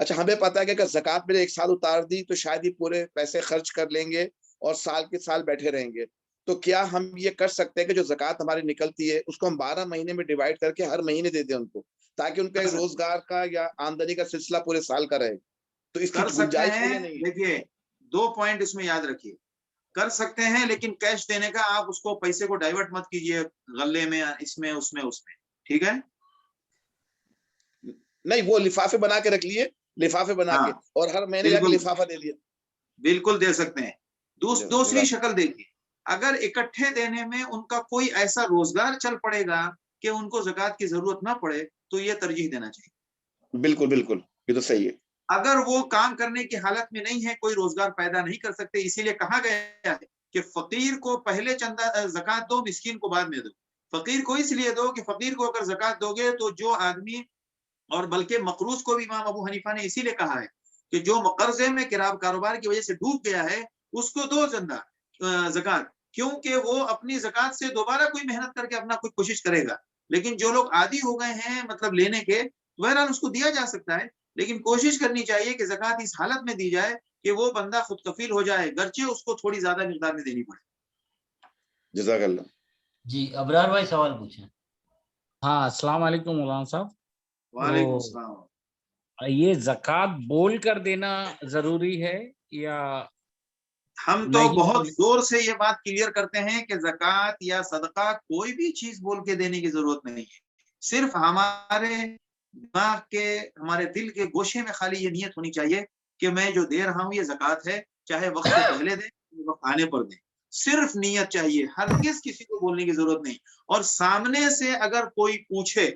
اچھا ہمیں پتا ہے کہ اگر زکات میں نے ایک سال اتار دی تو شاید ہی پورے پیسے خرچ کر لیں گے اور سال کے سال بیٹھے رہیں گے، تو کیا ہم یہ کر سکتے ہیں کہ جو زکات ہماری نکلتی ہے اس کو ہم 12 مہینے میں ڈیوائڈ کر کے ہر مہینے دے دیں ان کو، تاکہ ان کا روزگار کا یا آمدنی کا سلسلہ پورے سال کا رہے؟ تو اس کی کر سکتے گنجائش ہے یا ہیں. نہیں؟ دیکھیے 2 پوائنٹ اس میں یاد رکھیے، کر سکتے ہیں لیکن کیش دینے کا آپ اس کو پیسے کو ڈائیورٹ مت کیجیے غلے میں، اس میں اس میں، ٹھیک ہے؟ نہیں، وہ لفافے بنا کے رکھ لیے، لفافے بنا کے، اور ہر مہینے جا کے لفافہ دے دیا. بالکل دے سکتے ہیں. دوسری شکل دیکھیے، اگر اکٹھے دینے میں ان کا کوئی ایسا روزگار چل پڑے گا کہ ان کو زکات کی ضرورت نہ پڑے تو یہ ترجیح دینا چاہیے. بالکل بالکل، یہ تو صحیح ہے. اگر وہ کام کرنے کی حالت میں نہیں ہے، کوئی روزگار پیدا نہیں کر سکتے، اسی لیے کہا گیا ہے کہ فقیر کو پہلے چندہ زکات دو، مسکین کو بعد میں دو. فقیر کو اس لیے دو کہ فقیر کو اگر زکات دو گے تو جو آدمی، اور بلکہ مقروض کو بھی امام ابو حنیفہ نے اسی لیے کہا ہے کہ جو قرضے میں کاروبار کی وجہ سے ڈوب گیا ہے اس کو دو چندہ زکات، کیونکہ وہ اپنی زکات سے دوبارہ کوئی محنت کر کے اپنا کچھ کوشش کرے گا. لیکن جو لوگ عادی ہو گئے ہیں مطلب لینے کے، بہرحال اس کو دیا جا سکتا ہے، لیکن کوشش کرنی چاہیے کہ زکات اس حالت میں دی جائے کہ وہ بندہ خود کفیل ہو جائے، گرچہ اس کو تھوڑی زیادہ مقدار میں دینی پڑے. جزاک اللہ. جی ابرار بھائی سوال پوچھیں. ہاں السلام علیکم مولانا صاحب. وعلیکم السلام. یہ زکوٰۃ بول کر دینا ضروری ہے یا ہم تو بہت زور سے یہ بات کلیئر کرتے ہیں کہ زکوٰۃ یا صدقہ کوئی بھی چیز بول کے دینے کی ضرورت نہیں ہے. صرف ہمارے دماغ کے، ہمارے دل کے گوشے میں خالی یہ نیت ہونی چاہیے کہ میں جو دے رہا ہوں یہ زکوٰۃ ہے، چاہے وقت سے پہلے دیں وقت آنے پر دیں. صرف نیت چاہیے، ہرگز کسی کو بولنے کی ضرورت نہیں. اور سامنے سے اگر کوئی پوچھے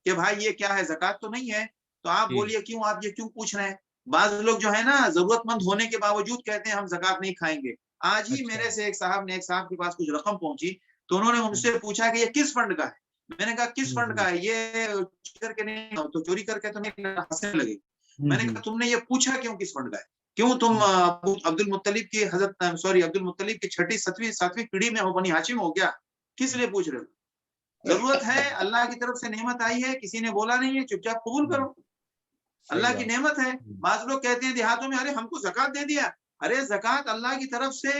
کہ بھائی یہ کیا ہے، زکوٰۃ تو نہیں ہے، تو آپ بولیے کیوں، آپ یہ کیوں پوچھ رہے ہیں. بعض لوگ جو ہے نا ضرورت مند ہونے کے باوجود کہتے ہیں ہم زکوٰۃ نہیں کھائیں گے. آج ہی میرے سے ایک صاحب کے پاس کچھ رقم پہنچی تو انہوں نے مجھ سے پوچھا کہ یہ کس فنڈ کا ہے. میں نے کہا کس فنڈ کا ہے، یہ کر کے نہیں تو چوری کر کے تو نہیں، ہنسنے لگے. میں نے کہا تم نے یہ پوچھا کیوں کس فنڈ کا ہے، کیوں تم عبد المطلب کی عبد المطلب کی 6 7ویں پیڑھی میں ہو، بنی ہاشم ہو گیا، کس لیے پوچھ رہے ہو؟ ضرورت ہے، اللہ کی طرف سے نعمت آئی ہے، کسی نے بولا نہیں ہے، چپ چاپ قبول کرو، اللہ کی نعمت ہے. بعض لوگ کہتے ہیں دیہاتوں میں ارے ہم کو زکوٰۃ دے دیا. ارے زکوٰۃ اللہ کی طرف سے،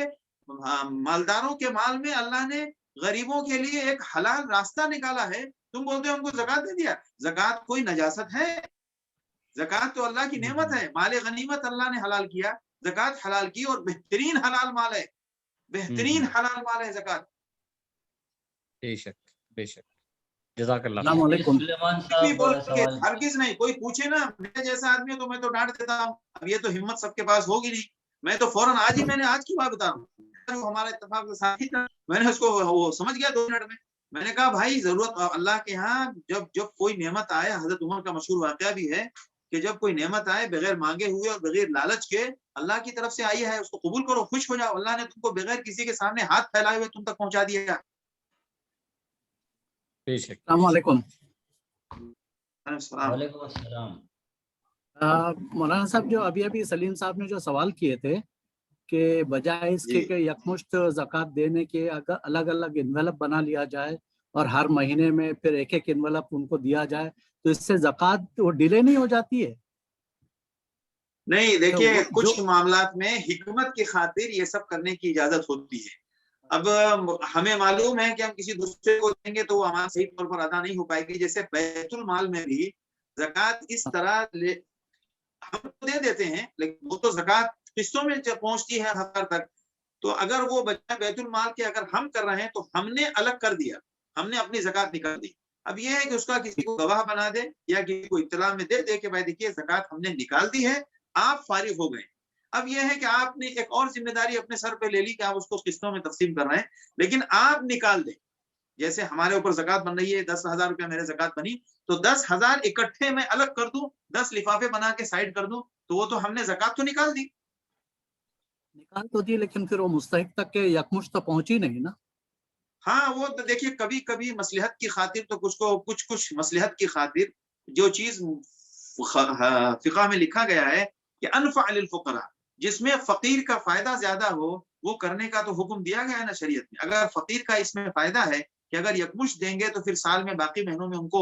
مالداروں کے مال میں اللہ نے غریبوں کے لیے ایک حلال راستہ نکالا ہے، تم بولتے ہو ہم کو زکوٰۃ دے دیا. زکوٰۃ کوئی نجاست ہے؟ زکوٰۃ تو اللہ کی نعمت ہے، مال غنیمت اللہ نے حلال کیا، زکوٰۃ حلال کی، اور بہترین حلال مال ہے، بہترین حلال مال ہے زکوٰۃ. بے شک بے شک. جزاک اللہ. السلام علیکم. ہرگز نہیں. کوئی پوچھے نا میرے جیسا آدمی تو میں تو ڈانٹ دیتا ہوں. اب یہ تو ہمت سب کے پاس ہوگی نہیں، میں تو فوراً میں نے آج کی بات بتا رہا ہوں، ہمارا اتفاق ساتھی تھا، میں نے اس کو وہ سمجھ گیا 2 منٹ میں. میں نے کہا بھائی ضرورت اللہ کے ہاں جب کوئی نعمت آئے، حضرت عمر کا مشہور واقعہ بھی ہے کہ جب کوئی نعمت آئے بغیر مانگے ہوئے اور بغیر لالچ کے، اللہ کی طرف سے آئی ہے، اس کو قبول کرو، خوش ہو جاؤ. اللہ نے تم کو بغیر کسی کے سامنے ہاتھ پھیلائے ہوئے تم تک پہنچا دیا. السلام علیکم. وعلیکم السلام. مولانا صاحب، جو ابھی سلیم صاحب نے جو سوال کیے تھے کہ بجائے اس کے کہ یکمشت زکوٰۃ دینے کے الگ الگ انویلپ بنا لیا جائے اور ہر مہینے میں پھر ایک انویلپ ان کو دیا جائے، تو اس سے زکوٰۃ وہ ڈیلے نہیں ہو جاتی ہے؟ نہیں دیکھیے، کچھ معاملات میں حکمت کی خاطر یہ سب کرنے کی اجازت ہوتی ہے. اب ہمیں معلوم ہے کہ ہم کسی دوسرے کو دیں گے تو وہ امان صحیح طور پر ادا نہیں ہو پائے گی. جیسے بیت المال میں بھی زکوٰۃ اس طرح ہم دے دیتے ہیں، لیکن وہ تو زکوٰۃ قسطوں میں پہنچتی ہے ہر تک. تو اگر وہ بچہ بیت المال کے اگر ہم کر رہے ہیں تو ہم نے الگ کر دیا، ہم نے اپنی زکوٰۃ نکال دی. اب یہ ہے کہ اس کا کسی کو گواہ بنا دے یا کسی کو اطلاع میں دے کہ بھائی دیکھیے زکوٰۃ ہم نے نکال دی ہے، آپ فارغ ہو گئے. اب یہ ہے کہ آپ نے ایک اور ذمہ داری اپنے سر پہ لے لی کہ آپ اس کو قسطوں میں تقسیم کر رہے ہیں، لیکن آپ نکال دیں. جیسے ہمارے اوپر زکوٰۃ بن رہی ہے، 10,000 روپیہ میرے زکوٰۃ بنی، تو 10,000 اکٹھے میں الگ کر دوں، 10 لفافے بنا کے سائڈ کر دوں، تو وہ تو ہم نے زکوٰۃ تو نکال دی. لیکن پھر وہ مستحق تک کے یکمشت تو پہنچی نہیں نا. ہاں وہ دیکھیے کبھی کبھی مصلحت کی خاطر تو کچھ مصلحت کی خاطر جو چیز فقہ میں لکھا گیا ہے کہ انفع للفقراء، جس میں فقیر کا فائدہ زیادہ ہو وہ کرنے کا تو حکم دیا گیا ہے نا شریعت میں. اگر فقیر کا اس میں فائدہ ہے کہ اگر یکمشت دیں گے تو پھر سال میں باقی مہینوں میں ان کو